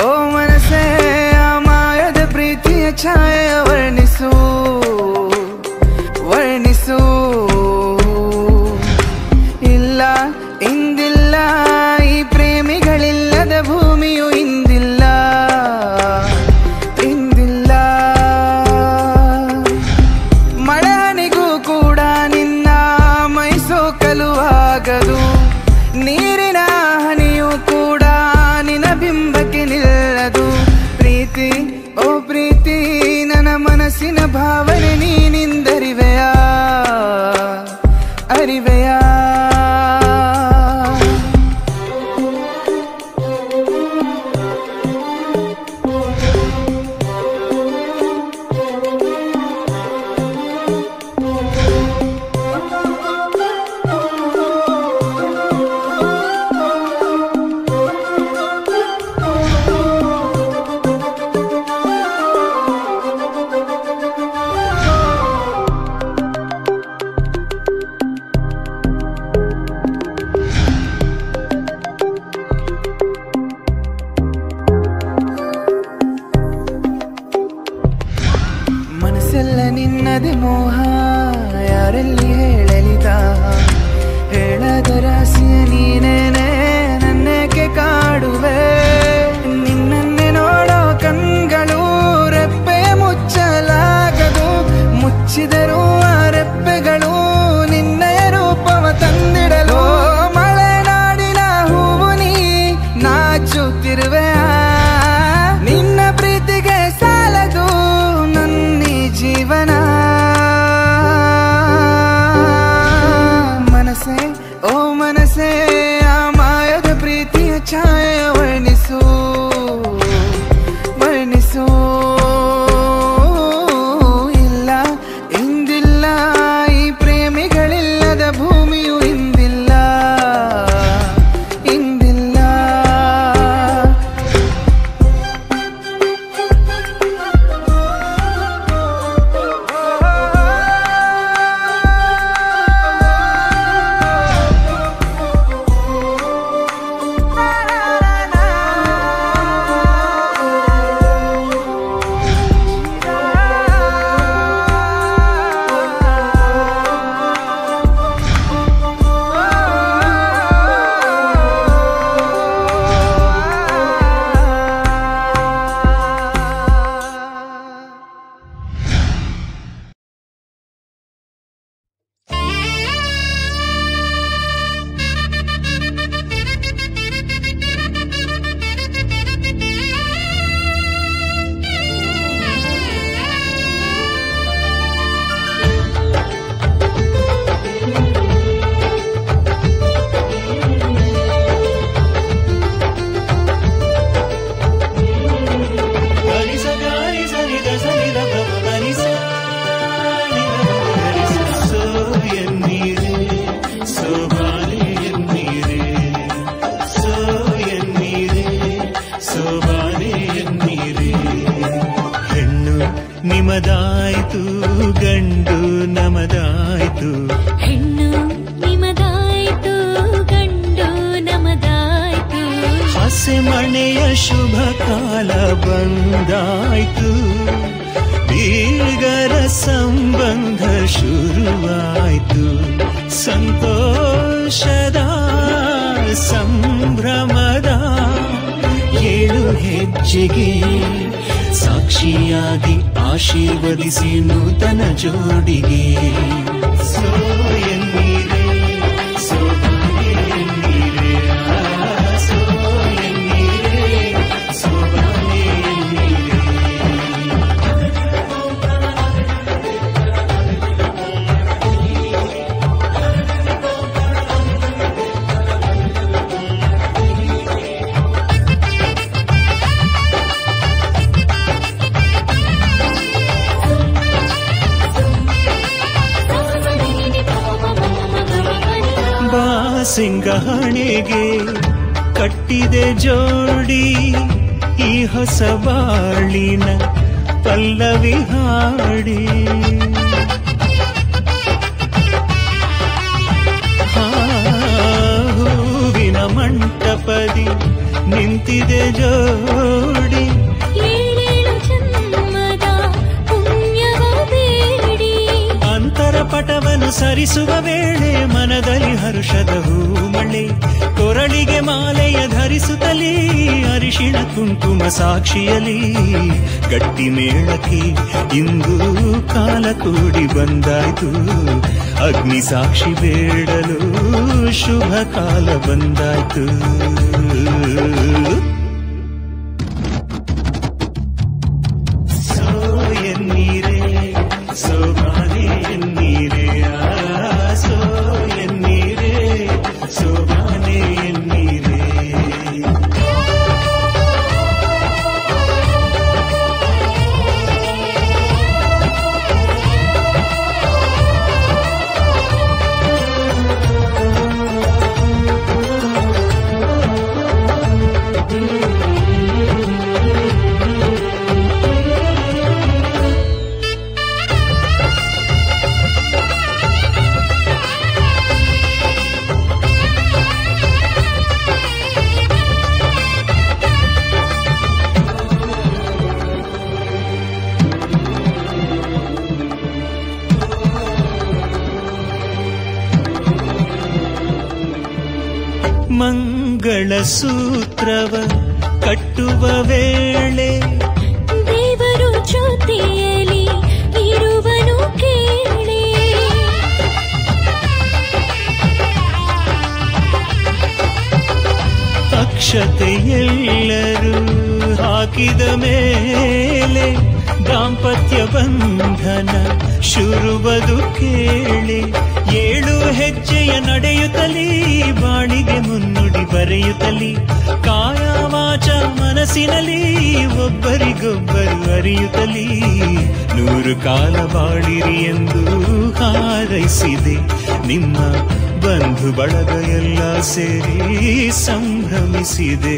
ಓ ಮನಸ್ಸೇ ಆ ಮಾಯದ ಪ್ರೀತಿಯ ಛಾಯೆಯ ವರ್ಣಿಸು ವರ್ಣಿಸು. ಇಲ್ಲ ಇಂದಿಲ್ಲ ಈ ಪ್ರೇಮಿಗಳಿಲ್ಲದ ಭೂಮಿಯು ಇಂದಿಲ್ಲ ಇಂದಿಲ್ಲ. ಮಳೆ ಹನಿಗೂ ಕೂಡ ನಿನ್ನ ಮೈಸೋಕಲುವಾಗದು, ನೀರಿನ ಹನಿಯೂ ಕೂಡ ನಿನ್ನ ಬಿಂಬಕ್ಕೆ ನಿಲ್ಲದು. ಪ್ರೀತಿ ಓ ಪ್ರೀತಿ ನನ್ನ ಮನಸ್ಸಿನ ಭಾವನೆ ನೀನಿಂದರಿವೆಯಾ ಅರಿವೆಯಾ. ಮನಸ್ಸೆಲ್ಲ ನಿನ್ನದೆ ಮೋಹ ಯಾರಲ್ಲಿ ಹೇಳಲಿದ, ಹೇಳದ ರಾಸಿಯ ನೀನೇನೆ ನನ್ನೇಕೆ ಕಾಡುವೆ. ನಿನ್ನನ್ನೇ ನೋಡೋ ಕಣ್ಗಳು ರೆಪ್ಪೆ ಮುಚ್ಚಲಾಗದು, ಮುಚ್ಚಿದರೂ ಆ ರೆಪ್ಪೆಗಳು ನಿನ್ನೆಯ ರೂಪವ ತಂದಿಡಲು. ಮಳೆನಾಡಿನ ಹೂವು ನೀ ನಾಚುತ್ತಿರುವೆ, ನಿನ್ನ ಪ್ರೀತಿಗೆ ಸಾಲದು ನನ್ನಿ ಜೀವನ. ಮನಸ್ಸೇ ಓ ಮನಸ್ಸೇ ಆ ಮಾಯದ ಪ್ರೀತಿಯ ಛಾಯೆಯ ವರ್ಣಿಸು ವರ್ಣಿಸು. ಇಲ್ಲ ಇಂದಿಲ್ಲ ಈ ಪ್ರೇಮಿಗಳಿಲ್ಲದ ಭೂಮಿಯು ಇಂದಿಲ್ಲ ಇಂದಿಲ್ಲ. ನಿಮದಾಯ್ತು ಗಂಡು ನಮದಾಯ್ತು, ಹೆಣ್ಣು ನಿಮದಾಯ್ತು ಗಂಡು ನಮದಾಯ್ತು. ಹಸೆ ಮಣೆಯ ಶುಭ ಕಾಲ ಬಂದಾಯ್ತು, ಬೀಗರ ಸಂಬಂಧ ಶುರುವಾಯ್ತು. ಸಂತೋಷದ ಸಂಭ್ರಮದ ಏಳು ಹೆಜ್ಜೆಗೆ ಸಾಕ್ಷಿಯಾಗಿ ಆಶೀರ್ವದಿಸಿ ನೂತನ ಜೋಡಿಗೆ. ಸೋ ಎನ್ನೀರೆ ಸೋಬಾನೆ ಎನ್ನೀರೆ, ಸೋ ಎನ್ನೀರೆ ಸೋಬಾನೆ ಎನ್ನೀರೆ. ಸಿಂಗಹಣೆಗೆ ಕಟ್ಟಿದೆ ಜೋಡಿ ಈ ಹೊಸ ಬಾಳಿನ ಪಲ್ಲವಿ ಹಾಡಿ. ಹೂವಿನ ಮಂಟಪದಿ ನಿಂತ ಕಟ್ಟಿದೆ ಜೋಡಿ ಏಳೇಳು ಜನ್ಮದ ಪುಣ್ಯವ ಬೇಡಿ ಅಂತರ ಪಟವನ್ನು ಸರಿಸುವ ವೇಳೆ ಮನದಲ್ಲಿ ಹರುಷದ ಹೂಮಳೆ ಕೊರಳಿಗೆ ಮಾಲೆಯ ಧರಿಸುತ್ತಲೇ ಅರಿಶಿಣ ಕುಂಕುಮ ಸಾಕ್ಷಿಯಲಿ ಗಟ್ಟಿ ಮೇಳಕ್ಕೆ ಇಂದು ಕಾಲ ಕೂಡಿ ಬಂದಾಯ್ತು ಅಗ್ನಿ ಸಾಕ್ಷಿ ಬೇಡಲು ಶುಭ ಕಾಲ ಬಂದಾಯ್ತು ಸೋ ಎನ್ನೀರೇ ಸೋಬಾನೆ ಎನ್ನೀರೇ ಸೋ ಎನ್ನೀರೇ ಸೋಬಾನೆ ಎನ್ನೀರೇ ಮಂಗಳ ಸೂತ್ರವ ಕಟ್ಟುವ ವೇಳೆ ದೇವರು ಜೊತೆಯಲ್ಲಿ ಇರುವನು ಕೇಳೆ ಅಕ್ಷತೆಯೆಲ್ಲರೂ ಹಾಕಿದ ಮೇಲೆ ದಾಂಪತ್ಯ ಬಂಧನ ಶುರುವುದು ಕೇಳಿ 7 ಹೆಜ್ಜೆಯ ನಡೆಯುತ್ತಲೇ ಬಾಳಿಗೆ ಮುನ್ನುಡಿ ಬರೆಯುತ್ತಲೇ ಕಾಯ ವಾಚ ಮನಸ್ಸಿನಲ್ಲಿ ಒಬ್ಬರಿಗೊಬ್ಬರು ಅರಿಯುತ್ತಲೇ 100 ಕಾಲ ಬಾಳಿರಿ ಎಂದು ಹಾರೈಸಿದೆ ನಿಮ್ಮ ಬಂಧು ಬಳಗ ಎಲ್ಲ ಸೇರಿ ಸಂಭ್ರಮಿಸಿದೆ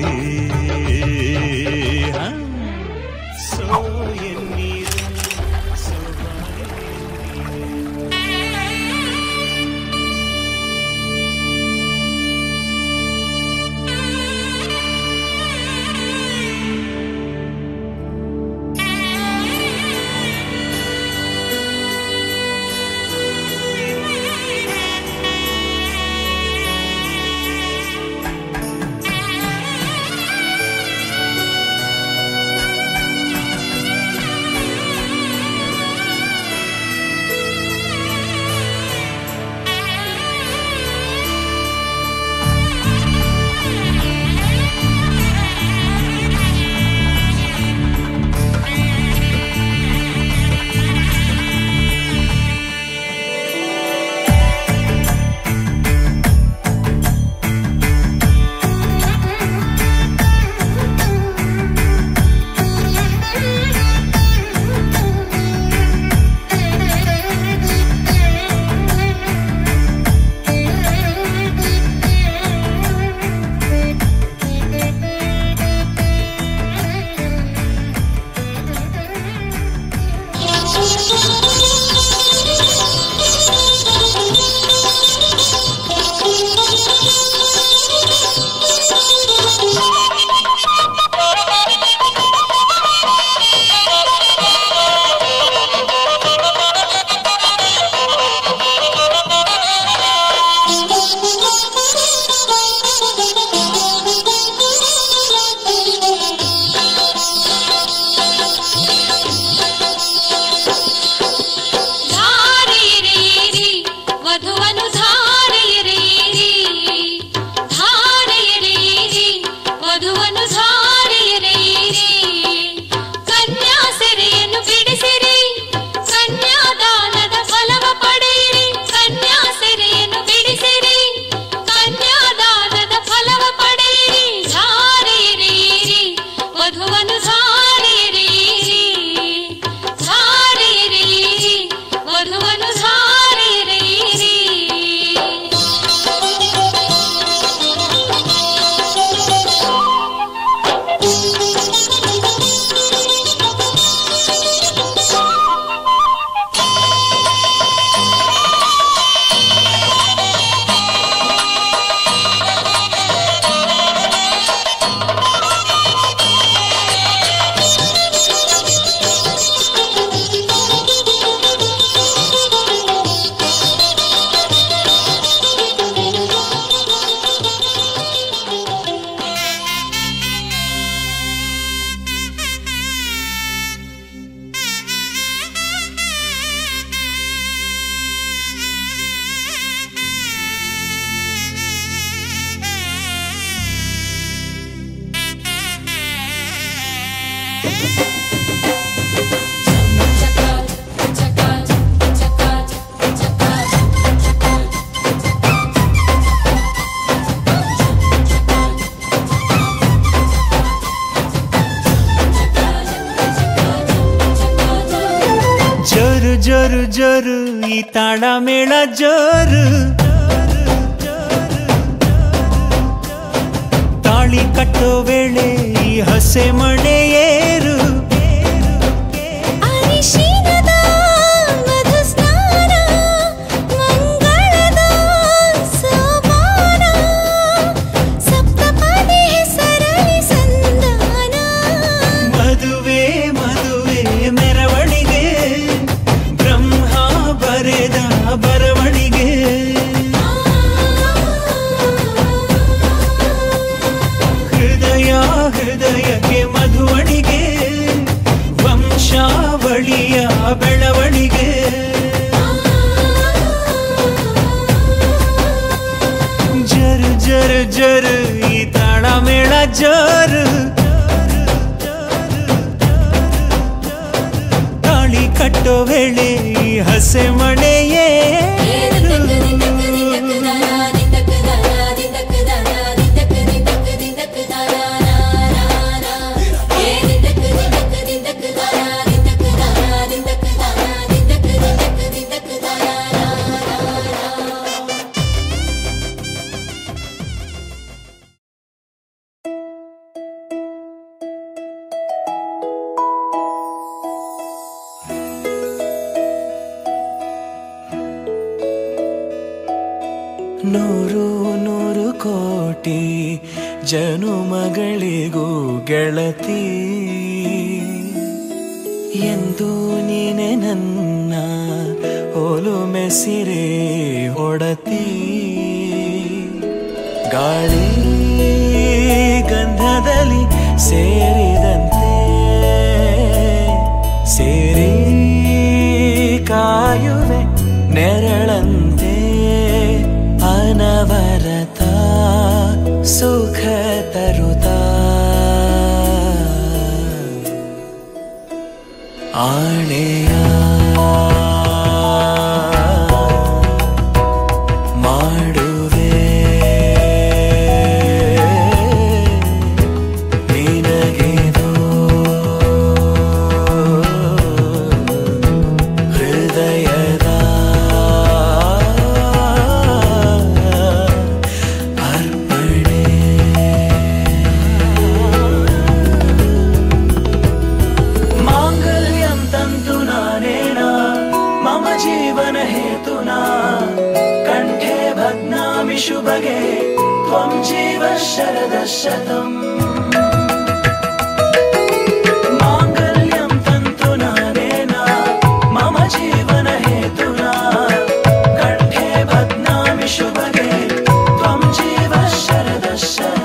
ಜೋರು ಜೋರು ಜೋರು ಈ ತಾಳ ಮೇಳ ಜೋರು, ತಾಳಿ ಕಟ್ಟೋ ವೇಳೆ ಈ ಹಸೆ ಮಣೆ ಏರು, ಮದುವೆ ಮದುವೆ ಮೆರವಣಿಗೆ ಬ್ರಹ್ಮ ಬರೆದ ಬರವಣಿಗೆ, ಹೃದಯ ಹೃದಯಕ್ಕೆ ಮಧುವಣಿಗೆ ವಂಶಾವಳಿಯ ಬೆಳವಣಿಗೆ. ಜರು ಜರು ಜರು ಈ ತಾಳ ಮೇಳ ಜರು, ತಾಳಿ ಕಟ್ಟೋ ವೇಳೆ ಈ ಹಸೆ ಮಣೆಯೇ ನೂರು ನೂರು ಕೋಟಿ ಜನುಮಗಳಿಗೂ ಗೆಳತಿ, ಎಂದು ನೀನೆ ನನ್ನ ಒಲುಮೆ ಸಿರೆ ಒಡತಿ. ಗಾಳಿ ಗಂಧದಲ್ಲಿ ಸೇರಿದಂತೆ ಸೇರಿ ಕಾಯುವೆ ನೆರಳಂತೆ, ಅನವರತ ಸುಖ ತರುತ್ತಾ ಆಣೆಯ ಮಾಡುವೆ ನಿನಗೆದು ಹೃದಯದ ಅರ್ಪಣೆ. ಮಾಂಗಲ್ಯಂ ತಂತು ನಾನೇನ ಮಮ ಜೀವನ ಹೇತುನಾ, ಕಂಠೆ ಭಗ್ನಾಮಿ ಶುಭಗೆ ತ್ವಂ ಜೀವ ಶರದ ಶತಂ. ಮಾಂಗಲ್ಯಂ ತಂತು ನಾನೇನ ಮಮ ಜೀವನ ಹೇತುನಾ, ಕಂಠೆ ಭಗ್ನಾಮಿ ಶುಭಗೆ ತ್ವಂ ಜೀವ ಶರದ ಶತಂ.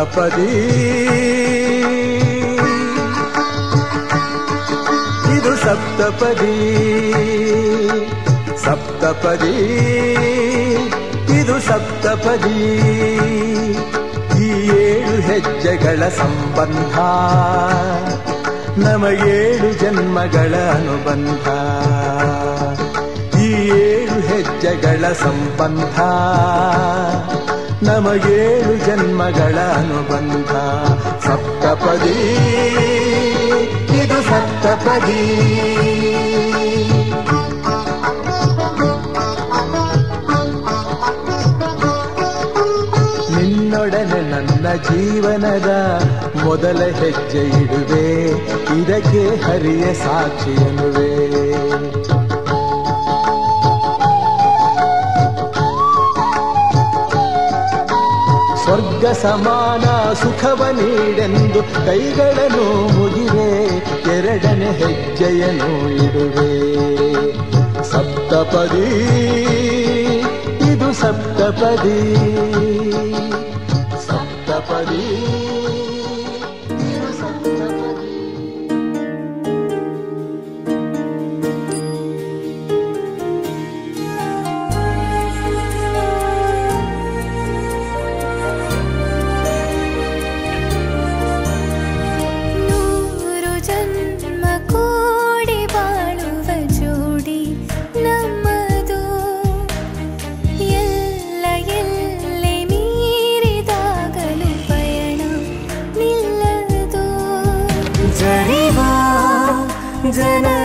ಸಪ್ತಪದಿ ಇದು ಸಪ್ತಪದಿ ಸಪ್ತಪದಿ ಇದು ಸಪ್ತಪದಿ ಈ 7 ಹೆಜ್ಜೆಗಳ ಸಂಬಂಧ ನಮಗೇಳು ಜನ್ಮಗಳ ಅನುಬಂಧ ಈ 7 ಹೆಜ್ಜೆಗಳ ಸಂಬಂಧ ನಮಗೇಳು ಜನ್ಮಗಳ ಅನುಬಂಧ ಸಪ್ತಪದಿ ಇದು ಸಪ್ತಪದಿ ನಿನ್ನೊಡನೆ ನನ್ನ ಜೀವನದ ಮೊದಲ ಹೆಜ್ಜೆ ಇಡುವೆ ಇದಕ್ಕೆ ಹರಿಯ ಸಾಕ್ಷಿ ಎನ್ನುವೆ ಸ್ವರ್ಗ ಸಮಾನ ಸುಖವ ನೀಡೆಂದು ಕೈಗಳನ್ನು ಮುಗಿವೆ ಎರಡನೇ ಹೆಜ್ಜೆಯನ್ನು ಇಡುವೆ ಸಪ್ತಪದಿ ಇದು ಸಪ್ತಪದಿ ಸಪ್ತಪದಿ ಇದು ಸಪ್ತಪದಿ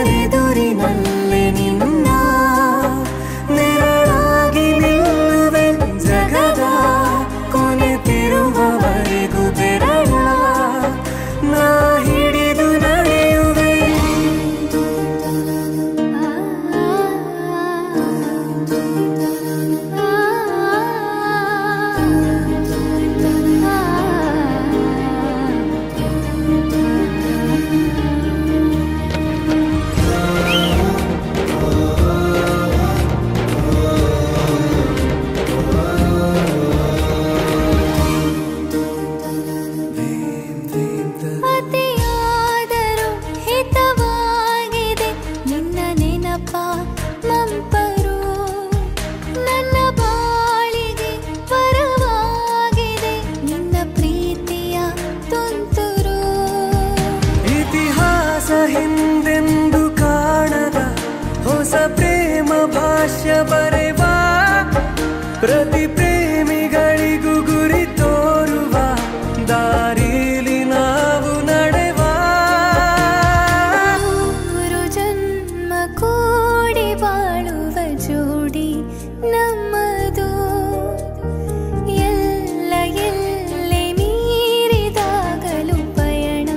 ಜನರೆದುರಿನಲ್ಲಿ ನಿನ್ನ ನೆರಳಾಗಿ ನಿಲ್ಲುವೆ ಜಗದ ಕೊನೆತಿರುವವರೆಗೂ ಬೆರಳ ನಾ ಹಿಡಿದು ನಡೆಯುವೆ ಹಿಂದೆಂದು ಕಾಣದ ಹೊಸ ಪ್ರೇಮ ಭಾಷ್ಯ ಬರೆವ ಪ್ರತಿ ಪ್ರೇಮಿಗಳಿಗೂ ಗುರಿ ತೋರುವ ದಾರಿಲಿ ನಾವು ನಡೆವ ಮೂರು ಜನ್ಮ ಕೂಡಿ ಬಾಳುವ ಜೋಡಿ ನಮ್ಮದು ಎಲ್ಲ ಎಲ್ಲೆ ಮೀರಿದಾಗಲೂ ಪಯಣ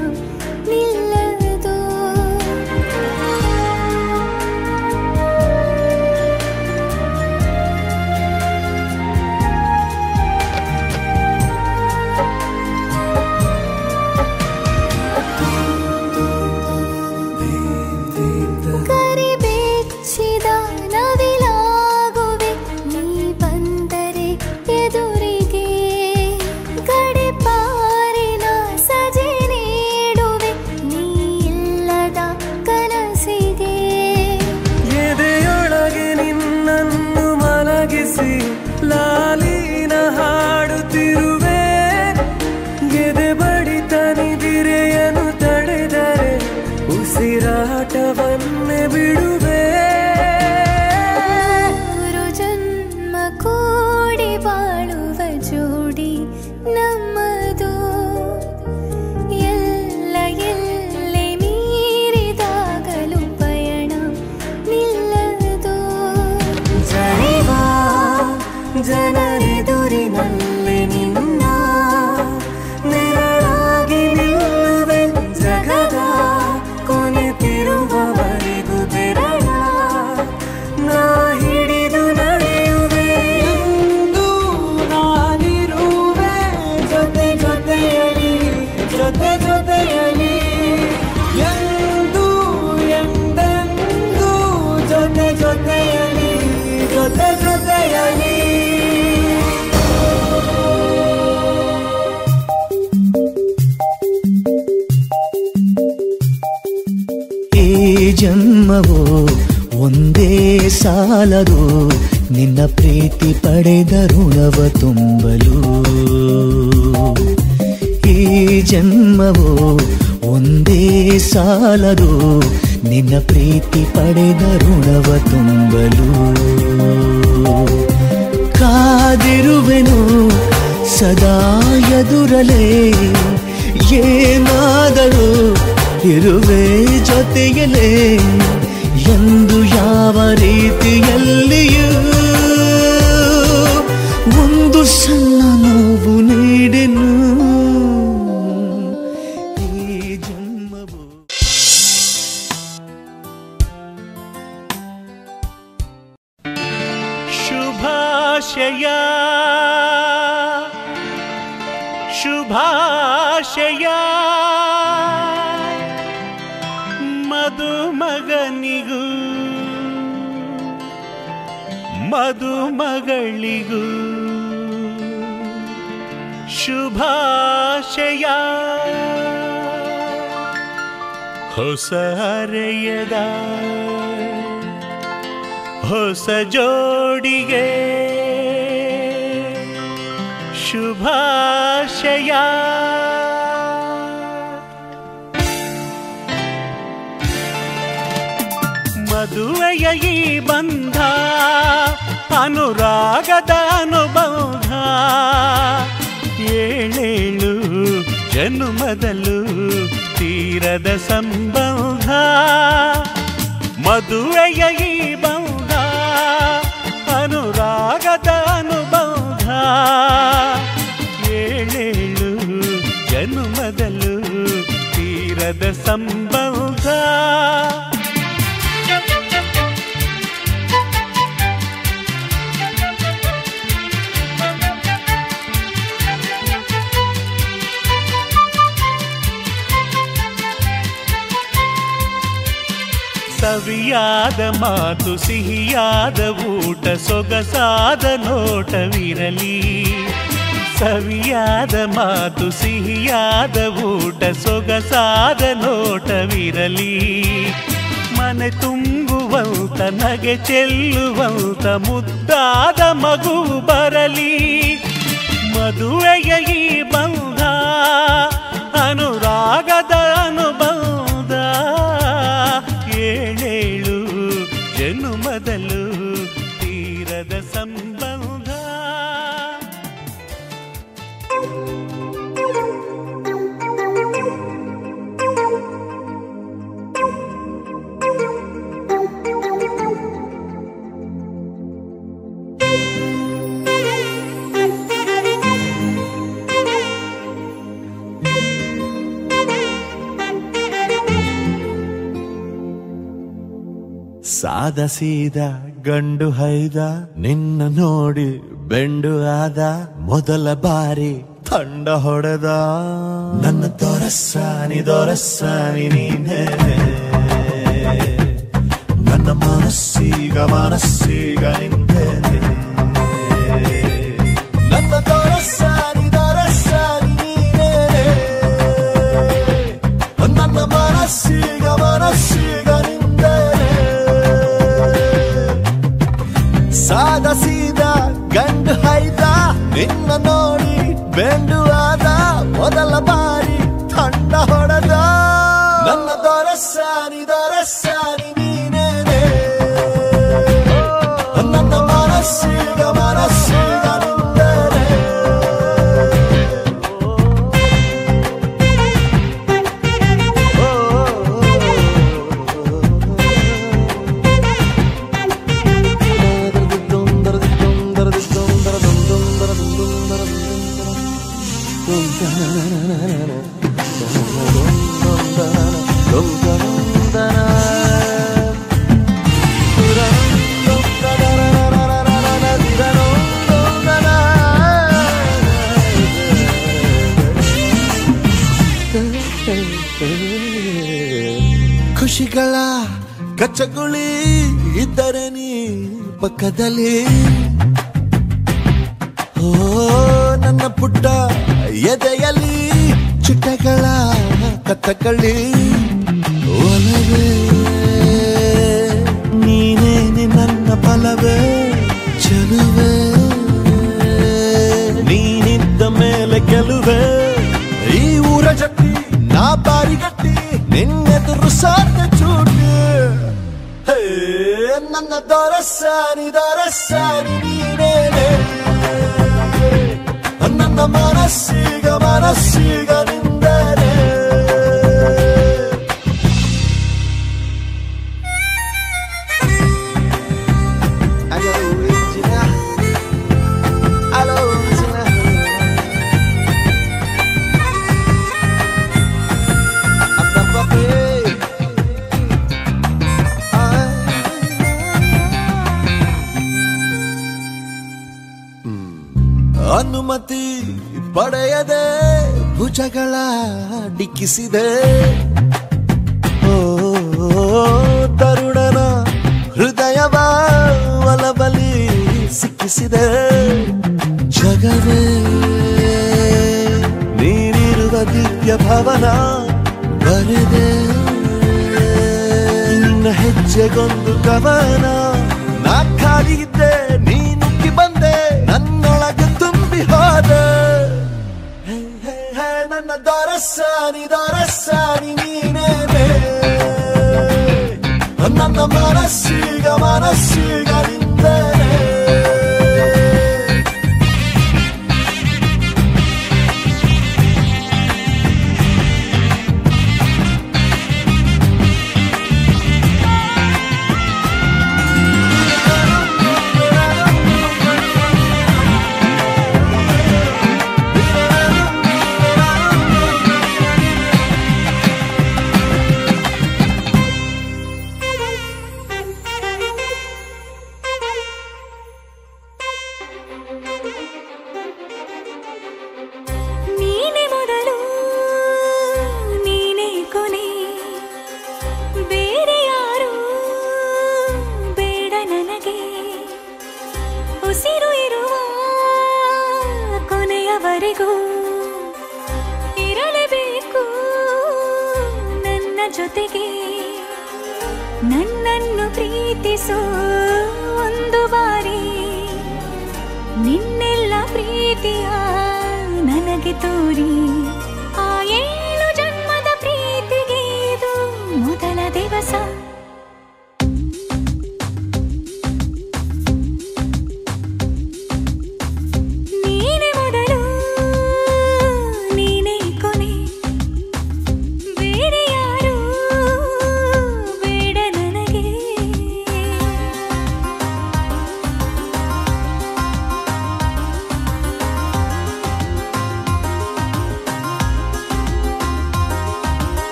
ನಿಲ್ಲದು ಕರಿಬೆಚ್ಚಿದ ನವಿಲಾಗುವೆ ನೀ ಬಂದರೆ ಎದುರಿಗೆ ಗಡಿಪಾರಿನ ಸಜೆ ನೀಡುವೆ ನೀ ಇಲ್ಲದ ಕನಸಿಗೆ ಎದೆಯೊಳಗೆ ನಿನ್ನನ್ನು ಮಲಗಿಸಿ ಲಾಲಿನ ಹಾಡುತ್ತಿರುವೆ ಎದೆ ಬಡಿತ ನಿದಿರೆಯನ್ನು ತಡೆದರೆ ಉಸಿರಾಟವನ್ನೇ ಬಿಡುವೆ ಮೂರು ಜನ್ಮ ಕೂಡಿ ಬಾಳುವ ಜೋಡಿ ನಮ್ಮದು ಎಲ್ಲ ಎಲ್ಲೆ ಮೀರಿದಾಗಲೂ ಪಯಣ ನಿಲ್ಲದು ಜರಿವಾ ಜನರೆದುರಿನಲ್ಲಿ ನಿನ್ನ ನೆರಳಾಗಿ ನಿಲ್ಲುವೆ ಜಗದ ಕೊನೆತಿರುವವರೆಗೂ ಬೆರಳ ನಾ ಹಿಡಿದು ನಡೆಯುವೆ ಎಂದು ನಾನಿರುವೆ ಜೊತೆ ಜೊತೆಯಲಿ ಜೊತೆ ಜೊತೆಯಲಿ ಎಂದು ಎಂದೆಂದು ಜೊತೆ ಜೊತೆಯಲಿ ಜೊತೆ ಜೊತೆಯಲಿ ಸಾಲದು ನಿನ್ನ ಪ್ರೀತಿ ಪಡೆದ ಋಣವ ತುಂಬಲು. ಈ ಜನ್ಮವು ಒಂದೇ ಸಾಲದು ನಿನ್ನ ಪ್ರೀತಿ ಪಡೆದ ಋಣವ ತುಂಬಲು. ಕಾದಿರುವೆನು ಸದಾ ಎದುರಲೇ, ಏನಾದರೂ ಇರುವೆ ಜೊತೆಯಲೇ ಎಂದು ಯಾವ ರೀತಿಯಲ್ಲಿಯೂ ಒಂದು ಸಣ್ಣ ನೋವು ನೀಡೆನು ಈ ಜನ್ಮವು. ಶುಭಾಶಯ ಶುಭಾಶಯ ಮದುಮಗನಿಗೂ ಮದುಮಗಳಿಗೂ ಶುಭಾಶಯ. ಹೊಸ ಹರೆಯದ ಹೊಸ ಜೋಡಿಗೆ ಶುಭಾಶಯ. ಮದುವೆಯ ಈ ಬಂಧ ಅನುರಾಗದ ಅನುಬಂಧ, ಏಳೇಳು ಜನ್ಮದಲ್ಲೂ ತೀರದ ಸಂಬಂಧ. ಮದುವೆಯ ಈ ಬಂಧ ಅನುರಾಗದ ಅನುಬಂಧ, ಏಳೇಳು ಜನ್ಮದಲ್ಲೂ ತೀರದ ಸಂಬಂಧ. ಸವಿಯಾದ ಮಾತು ಸಿಹಿಯಾದ ಊಟ ಸೊಗಸಾದ ನೋಟವಿರಲಿ. ಸವಿಯಾದ ಮಾತು ಸಿಹಿಯಾದ ಊಟ ಸೊಗಸಾದ ನೋಟವಿರಲಿ. ಮನೆ ತುಂಬುವಂತ ನಗೆ ಚೆಲ್ಲುವಂತ ಮುದ್ದಾದ ಮಗು ಬರಲಿ. ಮದುವೆಯ ಈ ಬಂಧ ಅನುರಾಗದ ಅನುಬಂಧ, ಏಳೇಳು ಜನ್ಮದಲ್ಲೂ ತೀರದ ಸಂಬಂಧ. ಸಾದ ಸೀದ ಗಂಡು ಹೈದ ನಿನ್ನ ನೋಡಿ ಬೆಂಡು ಆದ, ಮೊದಲ ಬಾರಿ ತಂಡ ಹೊಡೆದ. ನನ್ನ ದೊರಸ್ಸಾನಿ ದೊರಸ್ಸಾನಿ ನೀನೇ, ನನ್ನ ಮನಸ್ಸೀಗ ಮನಸ್ಸೀಗ ನಿಂದೆ. ನನ್ನ ದೊರಸ್ಸಾನಿ ದೊರಸ್ಸಾನಿ ನೀನೇ, ನನ್ನ ಮನಸ್ಸೀಗ ಮನಸ್ಸೀಗ ನಿಂದೆ. ಸಾದ ಸೀದ ಗಂಡು ಹೈದ ನಿನ್ನ ನೋಡಿ ಬೆಂಡು ಆದ, ಮೊದಲ ಬಾರಿ ತಂಡ ಹೊಡೆದ. ನನ್ನ ದೊರಸ್ಸಾನಿ ದೊರಸ್ಸಾನಿ ನೀನೇನೆ, ನನ್ನ ಮನಸ್ಸೀಗ ಮನಸ್ಸೀಗ ನಿಂದರೆ. ಖುಷಿಗಳ ಕಚ್ಚಗುಳಿ ಇದ್ದರೆ ನೀ ಪಕ್ಕದಲ್ಲಿ, ಓ ನನ್ನ ಪುಟ್ಟ ಎದೆಯಲ್ಲಿ ಚುಟ್ಟಗಳ ಕಥಕಳಿ. ಒಲವೇ ನೀನೇನೆ ನನ್ನ ಬಲವೇ ಚೆಲುವೆ ನೀನಿದ್ದ ಮೇಲೆ ಗೆಲುವೆ ಈ ಊರ ಜಟ್ಟಿ ನಾ ಬಾರಿಗಟ್ಟಿ ನಿನ್ನೆದುರು ಸಾಧ್ಯ ಚೂಟಿ ನನ್ನ ದೊರಸಾನಿ ನೀನೇನೆ ನನ್ನ ಮನಸ್ಸೀಗ ನಿಂದನೆ ಅನುಮತಿ ಪಡೆಯದೆ ಭುಜಗಳ ಡಿಕ್ಕಿಸಿದೆ ಓ ತರುಣನ ಹೃದಯವ ಒಲಬಲಿ ಸಿಕ್ಕಿಸಿದೆ ಜಗವೇ ನೀನಿರುವ ದಿವ್ಯ ಭವನ ಬರೆದೆ ನಿನ್ನ ಹೆಜ್ಜೆಗೊಂದು ಕವನ ನಾ ಖಾಲಿ ಇದ್ದೆ ನೀನುಕ್ಕಿ ಬಂದೆ ನನ್ನೊಳಗೆ ತುಂಬಿ ಹೋದೆ ನನ್ನ ದೊರಸಾನಿ ನೀನೇನೆ ನನ್ನ ಮನಸ್ಸೀಗ ನಿಂದನೆ ಇರಲೇಬೇಕು ನನ್ನ ಜೊತೆಗೆ ನನ್ನನ್ನು ಪ್ರೀತಿಸೋ ಒಂದು ಬಾರಿ ನಿನ್ನೆಲ್ಲ ಪ್ರೀತಿಯ ನನಗೆ ತೋರಿ ಆ 7 ಜನ್ಮದ ಪ್ರೀತಿಗೆ ಇದು ಮೊದಲ ದಿವಸ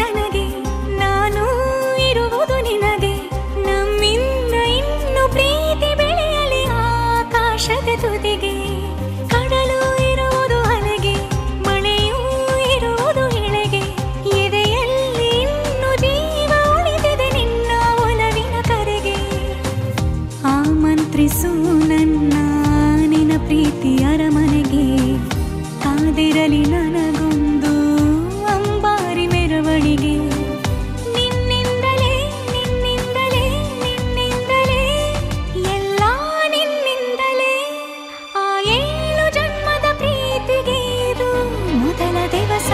ನನಗೆ ನಾನು ಇರುವುದು ನಿನಗೆ ನಮ್ಮಿಂದ ಇನ್ನು ಪ್ರೀತಿ ಬೆಳೆಯಲಿ ಆಕಾಶದ ತುದಿಗೆ ಕಡಲು ಇರುವುದು ಅಲೆಗೆ ಮಳೆಯೂ ಇರುವುದು ಎಳೆಗೆ ಎದೆಯಲ್ಲಿ ಇನ್ನು ಜೀವ ಉಳಿದಿದೆ ನಿನ್ನ ಒಲವಿನ ಕರೆಗೆ ಆಮಂತ್ರಿಸು ನನ್ನ ನಿನ್ನ ಪ್ರೀತಿ ಅರಮನೆಗೆ ಕಾದಿರಲಿ ನನಗೊಂದು ಅಂಬಾರಿ ಮೆರವಣಿಗೆ ನಿನ್ನಿಂದಲೇ ಎಲ್ಲ ನಿನ್ನಿಂದಲೇ ಆ 7 ಜನ್ಮದ ಪ್ರೀತಿಗೆ ಇದು ಮೊದಲ ದಿವಸ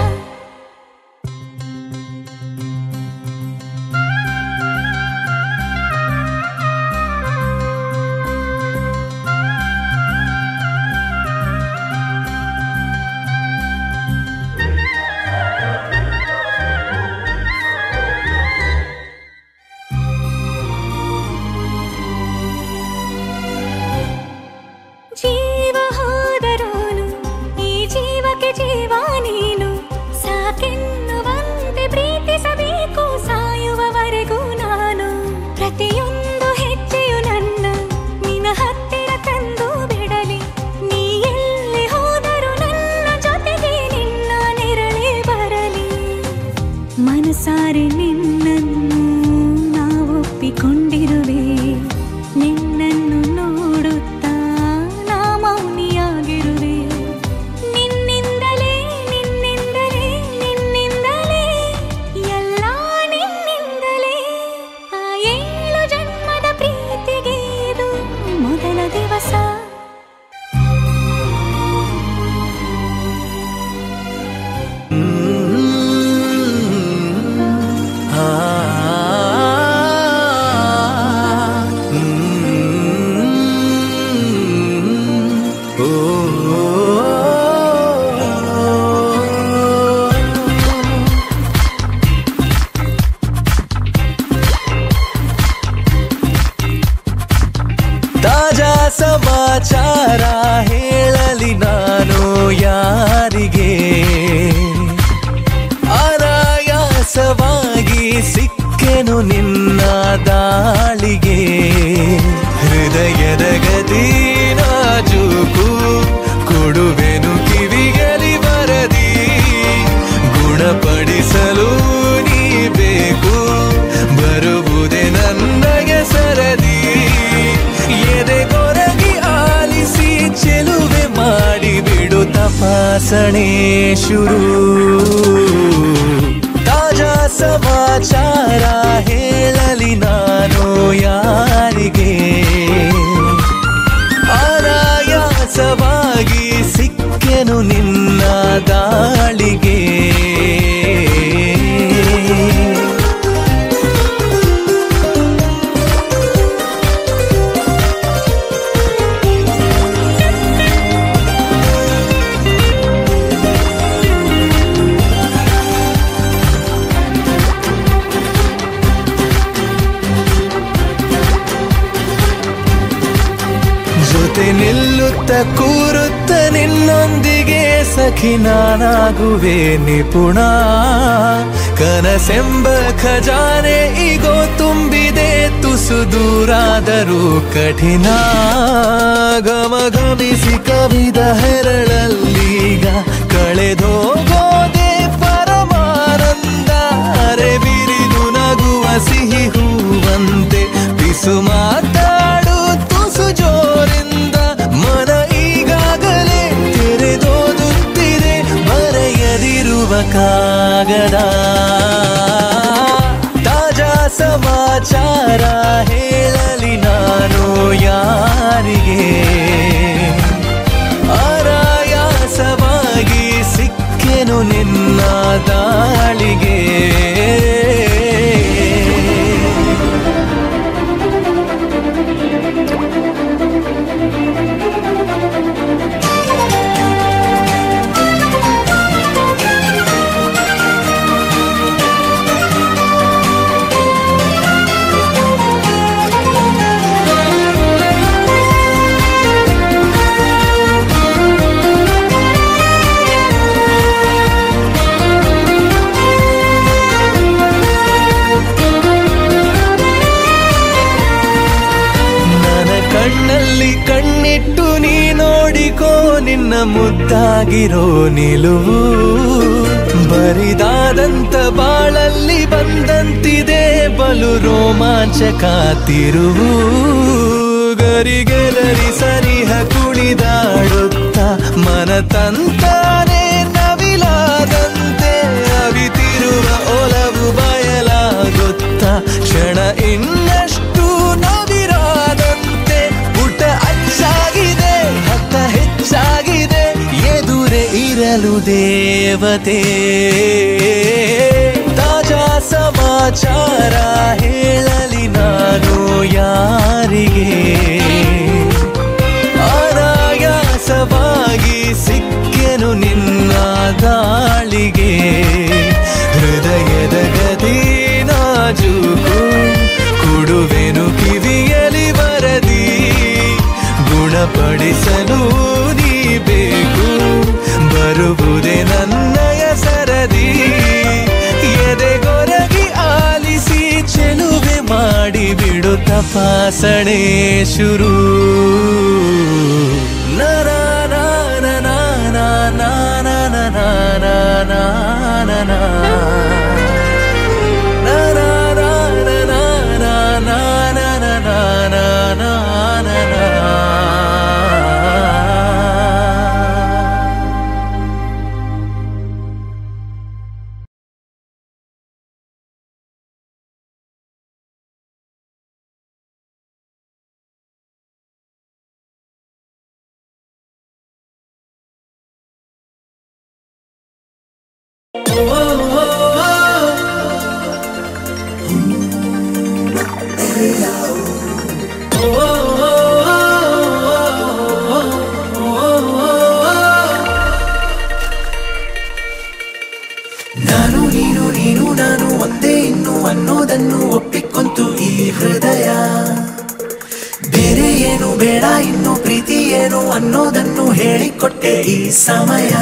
ಜೀವ ಹೋದರೋನು ಈ ಜೀವಕ್ಕೆ ಜೀವ ನೀನು ಸಾಕೆನ್ನುವಂತೆ ಪ್ರೀತಿಸಬೇಕು ಸಾಯುವವರೆಗೂ ನಾನು ಪ್ರತಿಯೊಂದು ಹೆಜ್ಜೆಯು ನನ್ನ ನಿನ್ನ ಹತ್ತಿರ ತಂದು ಬಿಡಲಿ ನೀ ಎಲ್ಲಿ ಹೋದರೂ ನನ್ನ ಜೊತೆಗೆ ನಿನ್ನ ನೆರಳೇ ಬರಲಿ ಮನಸಾರೆ ನಿನ್ನನ್ನು ನಾವು ಒಪ್ಪಿಕೊಂಡಿರುವೆ ನಿನ್ನನ್ನು ನೋಡುತ್ತಾ ನಾ ತಾಜಾ ಸಮಾಚಾರ ಹೇಳಲಿ ನಾನು ಯಾರಿಗೆ, ಆರಾಯಾಸವಾಗಿ ಸಿಕ್ಕೆನು ನಿನ್ನ ದಾಳಿಗೆ. ಹೃದಯದ ಗತಿ ನಾಜೂಕು ಕೊಡುವೆನು ಕಿವಿಗಲಿ ಬರದಿ, ಗುಣಪಡಿಸಲು ನೀ ಬೇಕು ಬರುವುದೇ ನನಗೆ ಸರದಿ. ಎದೆಗೊರಗಿ ಆಲಿಸಿ ಚೆಲುವೆ ಮಾಡಿ ಬಿಡು ತಪಾಸಣೆ ಶುರು. ತಾಜಾ ಸಮಾಚಾರ ಹೇಳಲಿ ನಾನು ಯಾರಿಗೆ, ಆರಾಯಾಸವಾಗಿ ಸಿಕ್ಕೆನು ನಿನ್ನ ದಾಳಿಗೆ. ಜೊತೆ ನಿಲ್ಲುತ್ತ ಕೂರುತ್ತ ನಿನ್ನೊಂದಿಗೆ ಸಖಿ ನಾನಾಗುವೆ ನಿಪುಣ. ಕನಸೆಂಬ ಖಜಾನೆ ಈಗೋ ತುಂಬಿದೆ ತುಸು ದೂರಾದರೂ ಕಠಿಣ. ಘಮಘಮಿಸಿ ಕವಿದ ಹೆರಳಲ್ಲೀಗ ಕಳೆದೋಗೋದೆ ಪರಮಾನಂದ. ಅರೆ ಬಿರಿದು ನಗುವ ಸಿಹಿ ಹೂವಂತೆ ಬಿಸು ಮಾತಾಡು ತುಸು ಜೋರಿಂದ. ಮನ ಈಗಾಗಲೇ ತೆರೆದೋದುತ್ತಿದೆ ಬರೆಯದಿರುವ ಕಾಗದ. ತಾಜಾ ಸಮಾಚಾರ ಹೇಳಲಿ ನಾನು ಯಾರಿಗೆ, ಆರಾಯಾಸವಾಗಿ ಸಿಕ್ಕೆನು ನಿನ್ನ ದಾಳಿಗೆ. ಕಣ್ಣಲ್ಲಿ ಕಣ್ಣಿಟ್ಟು ನೀ ನೋಡಿಕೋ ನಿನ್ನ ಮುದ್ದಾಗಿರೋ ನಿಲುವು. ಬರಿದಾದಂತ ಬಾಳಲ್ಲಿ ಬಂದಂತಿದೆ ಬಲು ರೋಮಾಂಚಕ ತಿರುವು. ಗರಿಗೆಲರಿ ಸನಿಹ ಕುಣಿದಾಡುತ್ತ ಮನ ತಂತಾನೆ ನವಿಲಾದಂತೆ. ಅವಿತಿರುವ ಒಲವು ಬಯಲಾಗುತ್ತ ಕ್ಷಣ ಇನ್ನಷ್ಟು ನವಿರಾದಂತೆ. ಪುಟ ಅಚ್ಚಾಗಿದೆ ಹತ್ತ ಹೆಚ್ಚಾಗಿದೆ ಎದುರೇ ಇರಲು ದೇವತೆ. ತಾಜಾ ಸಮಾಚಾರ ಹೇಳಲಿ ನಾನು ಯಾರಿಗೆ, ಆರಾಯಾಸವಾಗಿ ಸಿಕ್ಕೆನು ನಿನ್ನ ದಾಳಿಗೆ. ಹೃದಯದ ಗದಿ ನಾಜೂಕು ಕೊಡುವೆನು ಕಿವಿಯಲಿ ಬರದಿ, ಗುಣಪಡಿಸಲು ನೀ ಬೇಕು ಬರುವುದೇ ನನ್ನಯ ಸರದಿ. ಎದೆಗೊರಗಿ ಆಲಿಸಿ ಚೆಲುವೆ ಮಾಡಿ ಬಿಡು ತಪಾಸಣೆ ಶುರು. ಅನ್ನೋದನ್ನು ಹೇಳಿಕೊಟ್ಟೆ ಈ ಸಮಯ.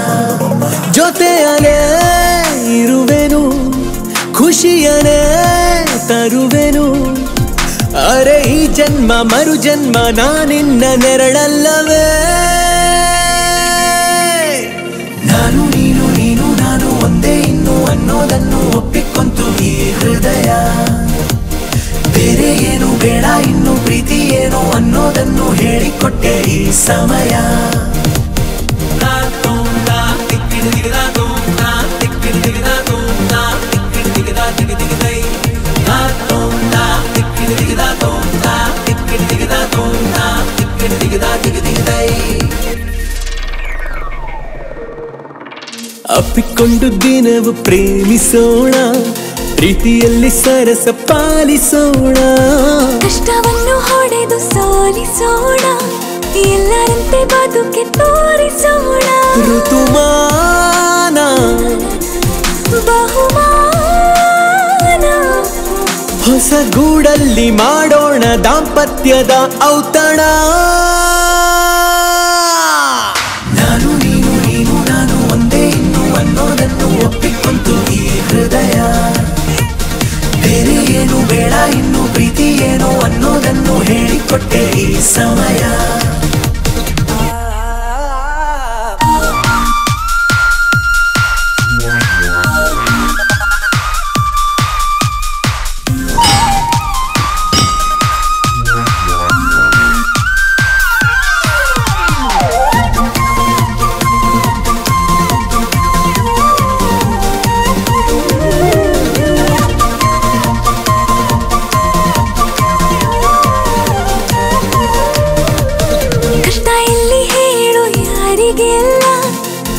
ಜೊತೆಯನೇ ಇರುವೆನು, ಖುಷಿಯನೇ ತರುವೆನು. ಅರೆ ಈ ಜನ್ಮ ಮರು ಜನ್ಮ ನಾನಿನ್ನ ನೆರಳಲ್ಲವೇ. ನಾನು ನೀನು ನೀನು ನಾನು ಒಂದೇ ಇನ್ನು ಅನ್ನೋದನ್ನು ಒಪ್ಪಿಕೊಂತು ಈ ಹೃದಯ. ಬೇರೆ ಏನು ಬೇಡ ಇನ್ನು ಪ್ರೀತಿ ಏನು ಅನ್ನೋದನ್ನು ಹೇಳಿಕೊಟ್ಟೆ ಈ ಸಮಯ. ಅಪ್ಪಿಕೊಂಡು ದಿನವು ಪ್ರೇಮಿಸೋಣ, ಪ್ರೀತಿಯಲ್ಲಿ ಸರಸ ಪಾಲಿಸೋಣ. ಕಷ್ಟವನ್ನು ಹೊಡೆದು ಸೋಲಿಸೋಣ, ಎಲ್ಲರಂತೆ ಬದುಕೆ ತೋರಿಸೋಣ. ಋತುಮಾನ ಬಹುಮಾನ ಹೊಸ ಗೂಡಲ್ಲಿ ಮಾಡೋಣ ದಾಂಪತ್ಯದ ಔತಣ. ನಾನು ನೀನು ನೀನು ನಾನು ಒಂದೇ ಇನ್ನು ಅನ್ನೋದನ್ನು ಒಪ್ಪಿಕೊಂತು ಈ ಹೃದಯ. ಬೇರೆ ಏನು ಬೇಡ ಇನ್ನು ಪ್ರೀತಿ ಏನು ಅನ್ನೋದನ್ನು ಹೇಳಿಕೊಟ್ಟೆ ಈ ಸಮಯ.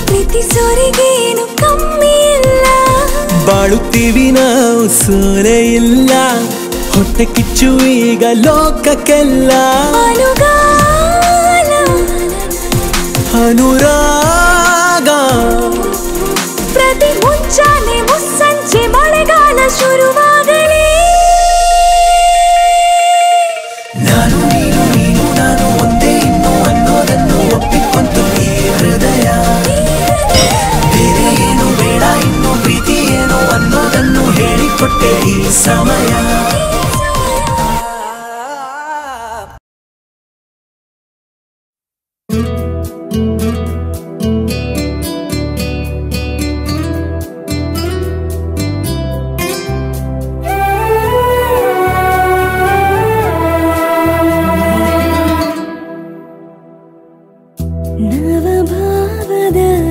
ಪ್ರೀತಿಸೋರಿಗೇನು ಕಮ್ಮಿ ಇಲ್ಲ, ಬಾಳುತ್ತೀವಿ ನಾವು ಸೋರೆ ಇಲ್ಲ. ಹೊಟ್ಟೆ ಕಿಚ್ಚು ಈಗ ಲೋಕಕ್ಕೆಲ್ಲ ಅನುಗಾಲ ಅನುರಾಗ. ಪ್ರತಿ ಮುಂಚಾನೆ ಮುಸ್ಸಂಜೆ ಮಳೆಗಾಲ ಶುರುವಾಗಲಿ. ನಾನು ನೀನು ನೀನು ನಾನು ಒಂದೇ ಇನ್ನು ಅನ್ನೋದನ್ನು ಒಪ್ಪಿಕೊಂತು ಈ ಹೃದಯ. ಬೇರೆ ಏನು ಬೇಡ ಇನ್ನು ಪ್ರೀತಿ ಏನು ಅನ್ನೋದನ್ನು ಹೇಳಿಕೊಟ್ಟೆ ಈ ಸಮಯ.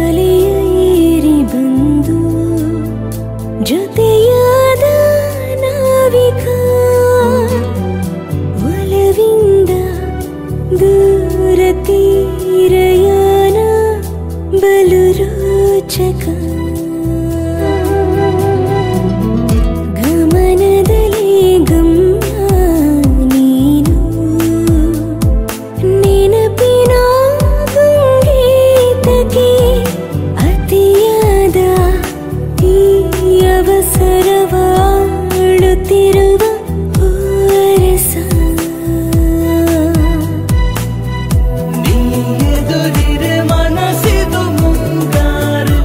ನವಭಾವದಲೆಯೇರಿ ಬಂದು ಜೊತೆಯಾದ ನಾವಿಕ, ಒಲವಿಂದ ದೂರ ತೀರಯಾನ ಬಲು ರೋಚಕ. ಗಮನದಲ್ಲಿ ಗಮ್ಯ ನೀನು, ನೆನಪಿನ ಸಂಗೀತಕ್ಕೆ ಅತಿಯಾದ ಈ ಅವಸರವಾಳುತ್ತಿರುವ ಓರಸ. ನೀ ಎದುರಿರೆ ಮನಸ್ಸಿದು ಮುಂಗಾರು,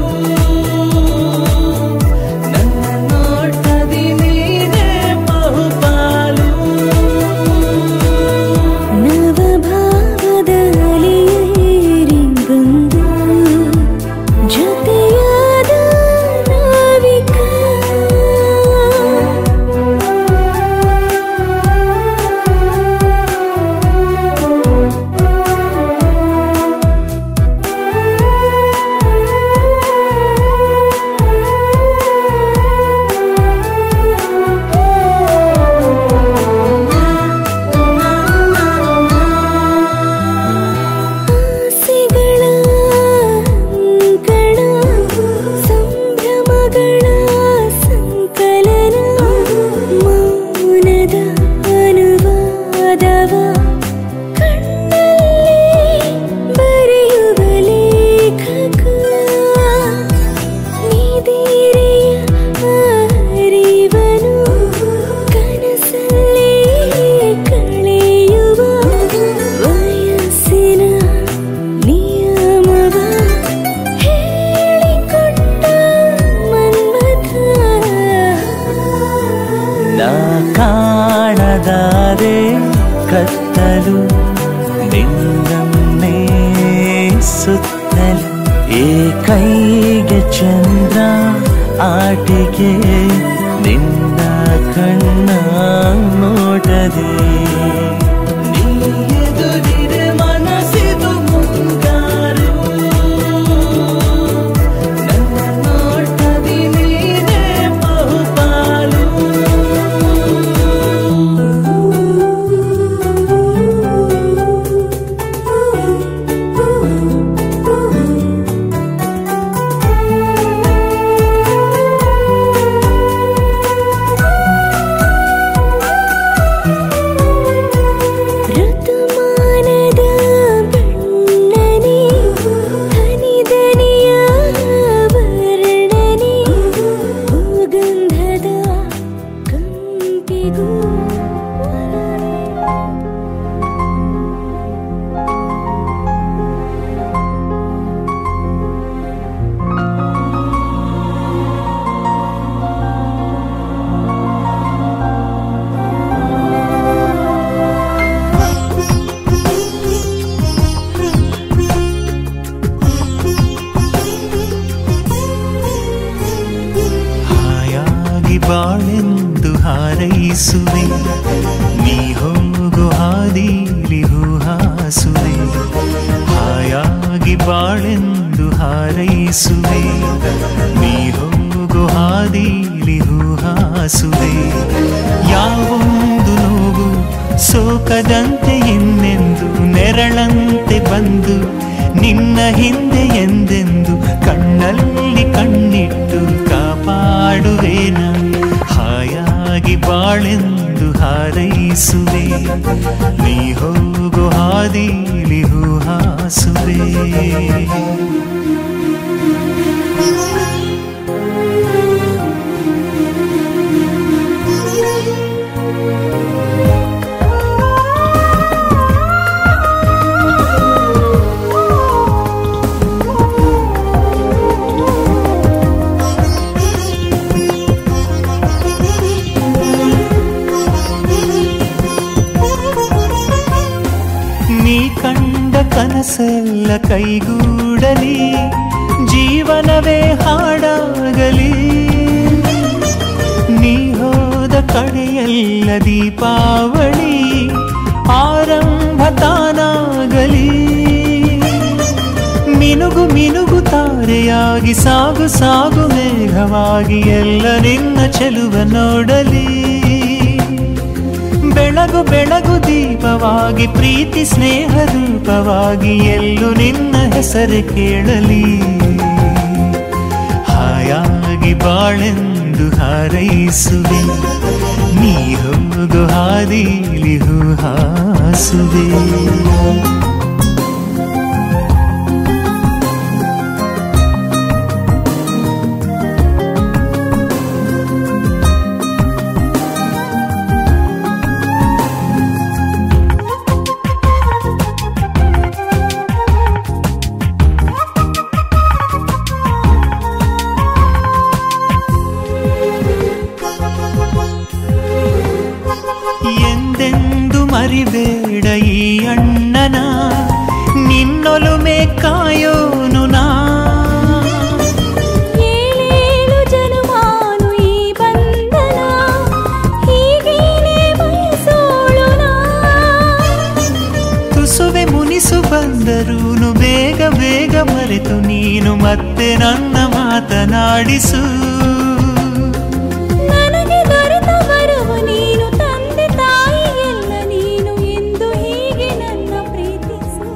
ಕತ್ತಲು ನಿನ್ನನ್ನೇ ಸುತ್ತಲು ಏಕೈಗೆ ಚಂದ್ರ ಆಟಿಕೆ ನಿನ್ನ ಕಣ್ಣ ನೋಟದೆ ನೀ ಎದುರಿದೆ ಮನಸ್ಸಿದು ಮುಂಗಾರು ನನ್ನ ನೋಟದಿ ನೀನೇ ಬಹುಪಾಲು ಬಾಳೆಂದು ಹಾರೈಸುವೆ ನೀ ಹೋಗು ಹಾದಿಲಿ ಹೂಹಾಸುವೆ ಹಾಯಾಗಿ ಬಾಳೆಂದು ಹಾರೈಸುವೆ ನೀ ಹೋಗು ಹಾದಿಲಿ ಹೂಹಾಸುವೆ ಯಾವೊಂದು ನೋವು ಸೋಕದಂತೆ ಇನ್ನೆಂದು ನೆರಳಂತೆ ಬಂದು ನಿನ್ನ ಹಿಂದೆ ಎಂದೆಂದು ಕಣ್ಣಲ್ಲಿ ಕಣ್ಣಿಟ್ಟು ಕಾಪಾಡುವೇನ ಹಾಯಾಗಿ ಬಾಳೆಂದು ಹಾರೈಸುವೆ ನೀ ಹೋಗು ಹಾದಿಲಿ ಹೂಹಾಸುವೆ ಕಂಡ ಕನಸೆಲ್ಲ ಕೈಗೂಡಲಿ ಜೀವನವೇ ಹಾಡಾಗಲಿ ನೀ ಹೋದ ಕಡೆಯೆಲ್ಲ ದೀಪಾವಳಿ ಆರಂಭ ತಾನಾಗಲಿ ಮಿನುಗು ಮಿನುಗು ತಾರೆಯಾಗಿ ಸಾಗು ಸಾಗು ಮೇಘವಾಗಿ ಎಲ್ಲ ನಿನ್ನ ಚೆಲುವ ನೋಡಲಿ ಬೆಳಗು ಬೆಳಗು ದೀಪವಾಗಿ ಪ್ರೀತಿ ಸ್ನೇಹ ರೂಪವಾಗಿ ಎಲ್ಲೂ ನಿನ್ನ ಹೆಸರು ಕೇಳಲಿ ಹಾಯಾಗಿ ಬಾಳೆಂದು ಹಾರೈಸುವೆ ನೀ ಹೋಗು ಹಾದಿಲಿ ಹೂಹಾಸುವೆ ಮರಿಬೇಡ ಈ ಅಣ್ಣನ ನಿನ್ನೊಲುಮೆ ಕಾಯೋನು ನಾ ಏಳೇಳು ಜನುಮಾನು ಈ ಬಂಧನ ಹೀಗೇನೆ ಬಯಸೋಳು ನಾ ತುಸುವೆ ಮುನಿಸು ಬಂದರೂನು ಬೇಗ ಬೇಗ ಮರೆತು ನೀನು ಮತ್ತೆ ನನ್ನ ಮಾತನಾಡಿಸು ನನಗೆ ದೊರೆತ ಬರುವ ನೀನು ತಂದೆ ತಾಯಿ ಎಲ್ಲ ನೀನು ಎಂದು ಹೀಗೆ ನನ್ನ ಪ್ರೀತಿಸು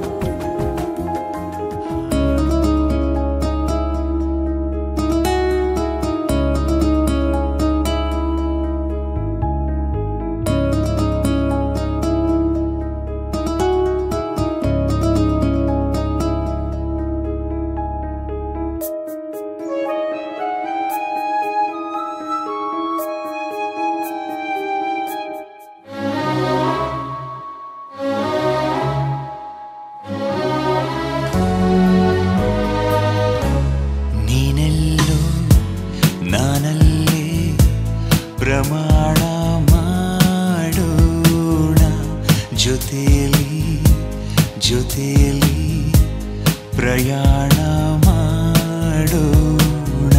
ಪ್ರಯಾಣ ಮಾಡೋಣ.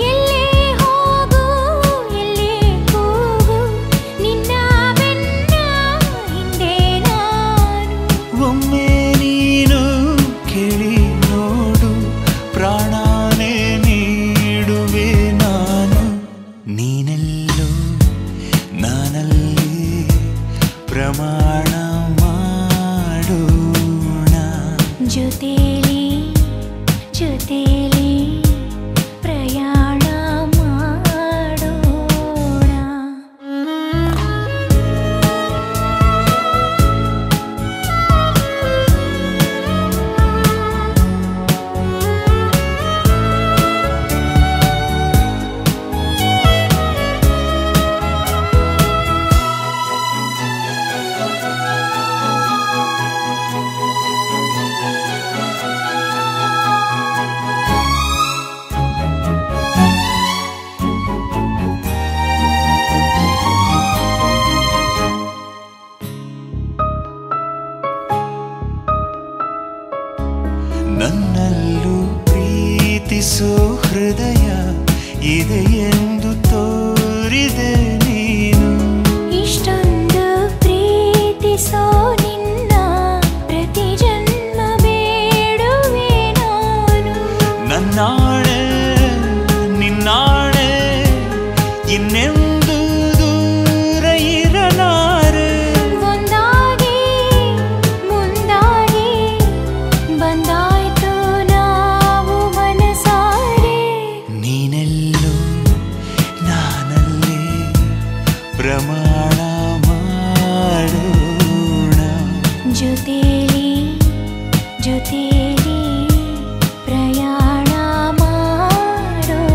ಎಲ್ಲೇ ಹೋಗು ಎಲ್ಲೇ ಹೋಗು ನಿನ್ನ ಬೆನ್ನ ಹಿಂದೆ ನಾನು. ಒಮ್ಮೆ ನೀನು ಕೇಳಿ ನೋಡು ಪ್ರಾಣನೇ ನೀಡುವೆ ನಾನು. ನೀನೆಲ್ಲೋ ನಾನಲ್ಲಿ ಪ್ರಮಾಣ ಮಾಡೋಣ. ಜೊತೆಲಿ ಜೊತೆಲಿ ಪ್ರಯಾಣ ಮಾಡೋಣ. ನನ್ನಲ್ಲೂ ಪ್ರೀತಿಸೋ ಹೃದಯ ಇದೆ ಎಂದು ತೋರಿದೆ ನೀನು. ಇಷ್ಟೊಂದು ಪ್ರೀತಿಸೋ ನಿನ್ನ ಪ್ರತಿ ಜನ್ಮ ಬೇಡುವೆ ನಾನು. ನನ್ನಾಣೆ ನಿನ್ನಾಣೆ ಇನ್ನೆಂದು ದೂರ ಇರಲಾರೆ. ಒಂದಾಗಿ ಮುಂದಾಗಿ ಬಂದಾಯ್ತು ನಾವು ಮನಸಾರೆ. ನೀನೆಲ್ಲೋ ನಾನಲ್ಲಿ ಪ್ರಮಾಣ ಮಾಡೋಣ. ಜೊತೆಲಿ ಜೊತೆಲಿ ಪ್ರಯಾಣ ಮಾಡೋಣ.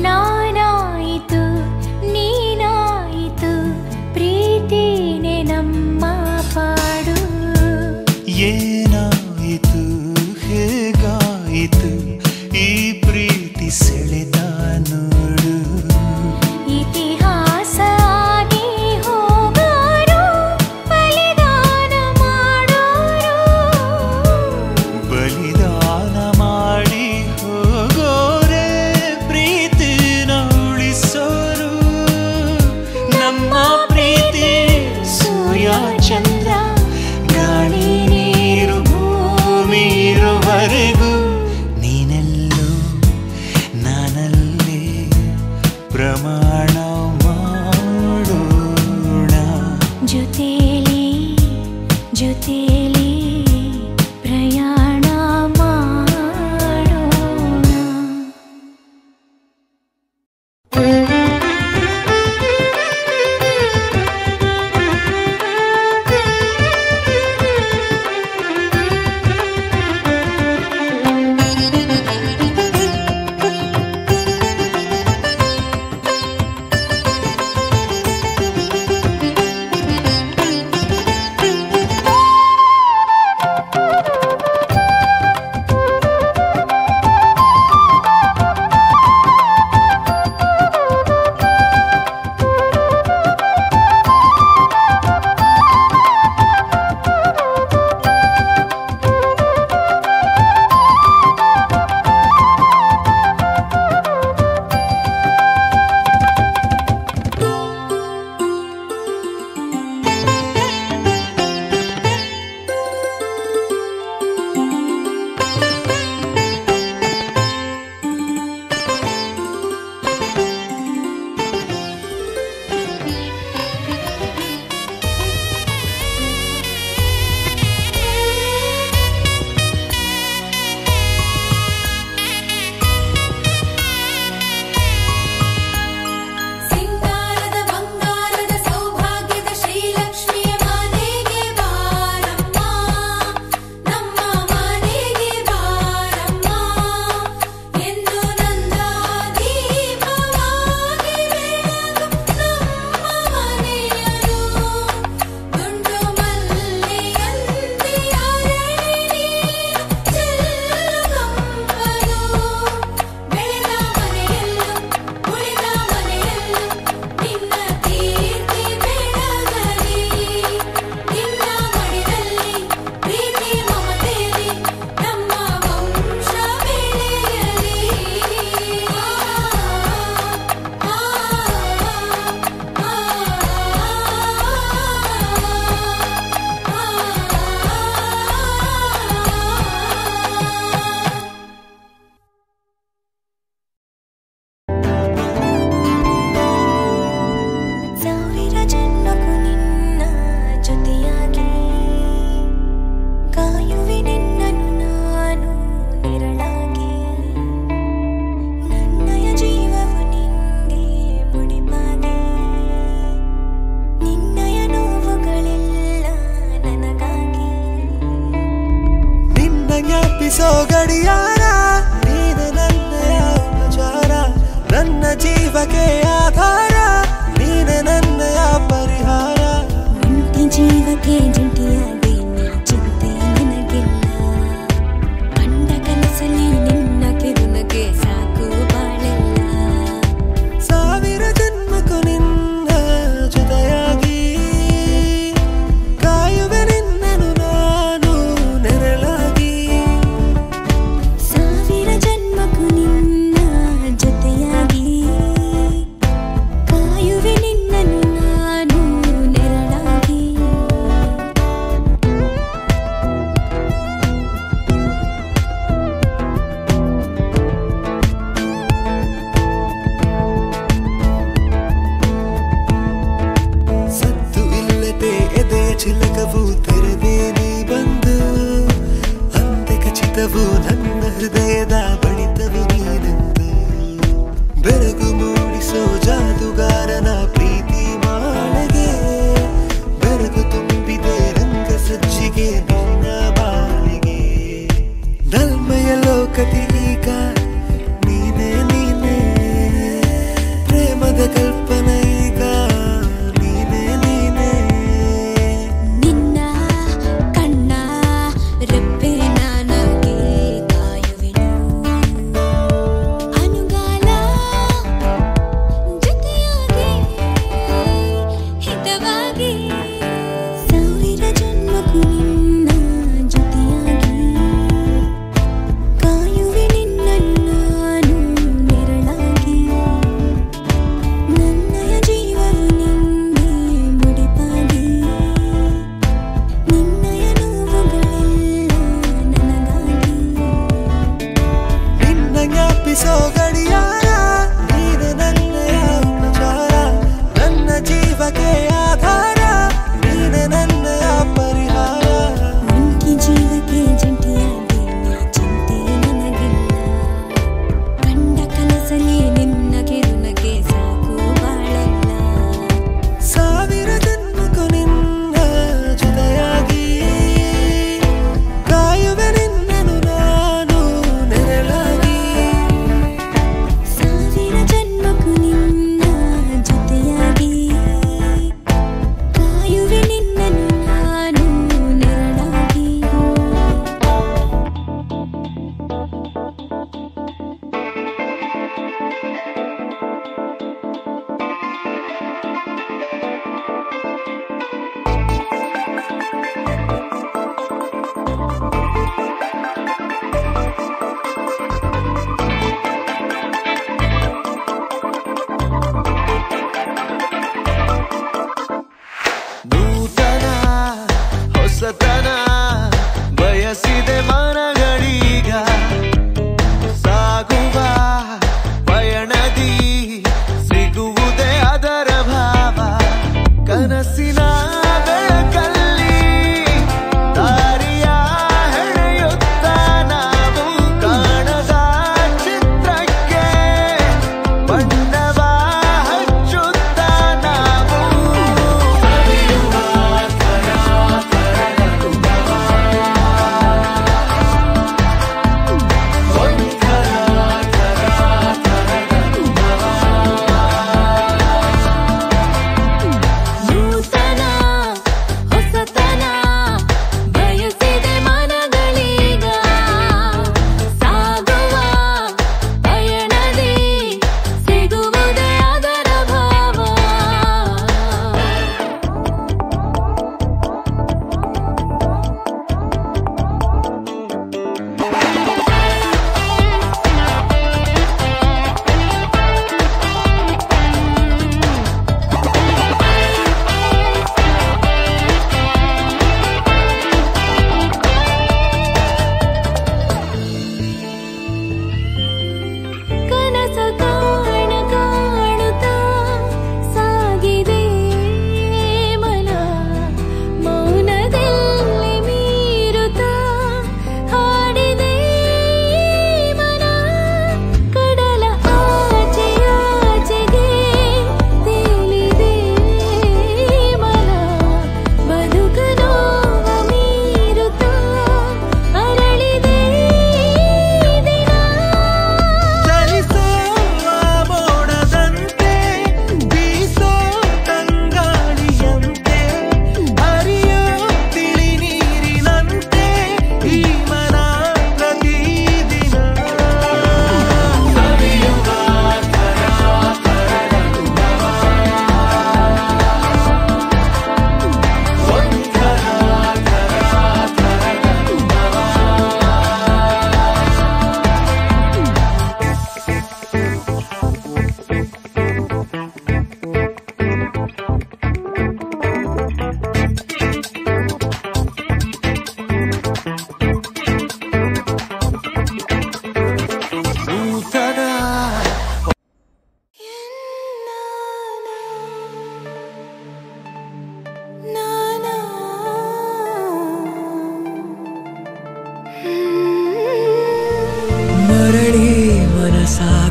ನಾನಾಯಿತು ನೀನಾಯಿತು ಪ್ರೀತಿನೇ ನಮ್ಮ ಪಾಡು. ಏನಾಯಿತು ಹೇಗಾಯಿತು ಈ ಪ್ರೀತಿ ಸೆಳೆದ ನೋಡು. ಇತಿಹಾಸ ಆಗಿ ಹೋಗೋರು ಬಲಿದಾನ ಮಾಡೋರು. ಬಲಿದಾನ ಮಾಡಿ ಹೋಗೋರೆ ಪ್ರೀತಿನ ಉಳಿಸೋರು. ನಮ್ಮ ಪ್ರೀತಿ ಸೂರ್ಯ ಚಂದ್ರ ಗಾಳಿ ನೀರು ಭೂಮಿ ಇರುವರೆಗೂ. ನೀನೆಲ್ಲೋ ನಾನಲ್ಲಿ ಪ್ರಮಾಣ ಮಾಡೋಣ. ಜೊತೆಲಿ ಜೊತೆಲಿ ಪ್ರಯಾಣ ಮಾಡೋಣ.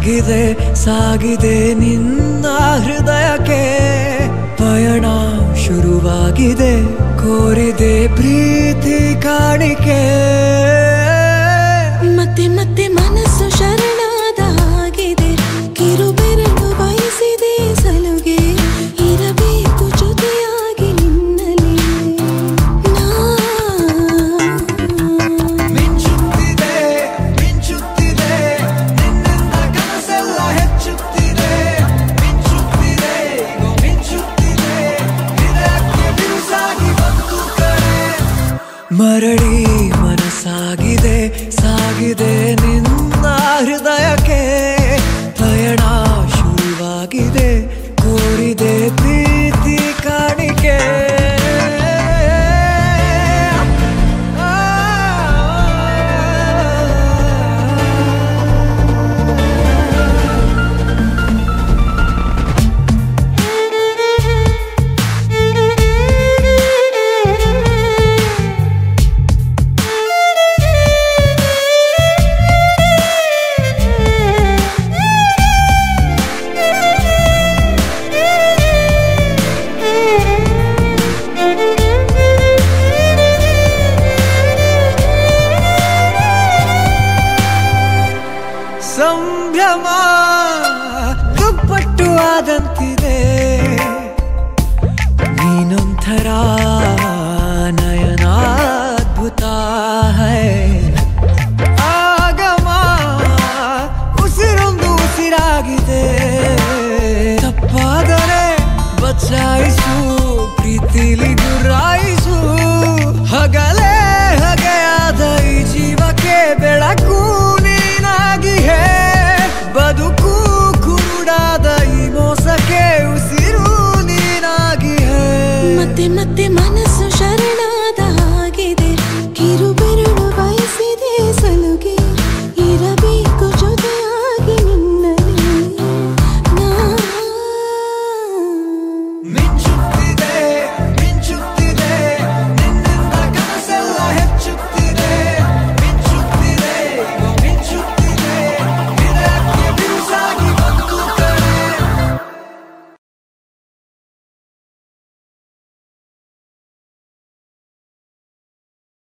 ಸಾಗಿದೆ ಸಾಗಿದೆ ನಿನ್ನ ಹೃದಯಕ್ಕೆ ಪಯಣ ಶುರುವಾಗಿದೆ ಕೋರಿದೆ ಪ್ರೀತಿ ಕಾಣಿಕೆ ಮತ್ತೆ ಮತ್ತೆ ಮನಸ್ಸು ಶರಣಾದ ಹಾಗಿದೆ ಕಿರುಬೆರಳು ಬಯಸಿದೆ ಸಲುಗೆ ಇರಬೇಕು ಜೊತೆಯಾಗಿ ನಿನ್ನಲ್ಲಿ ಮಿಂಚುತ್ತಿದೆ ಮಿಂಚುತ್ತಿದೆ ನಿನ್ನಿಂದ ಕನಸೆಲ್ಲ ಹೆಚ್ಚುತ್ತಿದೆ ಮಿಂಚುತ್ತಿದೆ ಮಿಂಚುತ್ತಿದೆ ಹೃದಯಕ್ಕೆ ಬಿರುಸಾಗಿ ಬಂತು ಕಡೆ ಮರಳಿ ಮನಸ್ಸಾಗಿದೆ ಸಾಗಿದೆ ನಿನ್ನ ಹೃದಯಕ್ಕೆ ಪಯಣ ಶುರುವಾಗಿದೆ ಕೋರಿದೆ ಪ್ರೀತಿ ಕಾಣಿಕೆ ಸಂಭ್ರಮ ದುಪ್ಪಟ್ಟು ಆದಂತಿದೆ ನೀನೊಂಥರ ನಯನಾದ್ಭುತ ಹೈ ಆಗಮ ಉಸಿರೊಂದು ಉಸಿರಾಗಿದೆ ತಪ್ಪಾದರೆ ಬಚಾಯಿಸು ಪ್ರೀತಿಲಿ ಗುರಾಯಿಸು ಹಗಲೇ ಹಗೆಯಾದ ಈ ಜೀವಕ್ಕೆ ಬೆಳಕು ನೀನಾಗಿಯೇ ಬದುಕು ಕುರುಡಾದ ಈ ಮೋಸಕ್ಕೆ ಉಸಿರು ನೀನಾಗಿಯೇ ಮತ್ತೆ ಮತ್ತೆ ಮನಸ್ಸು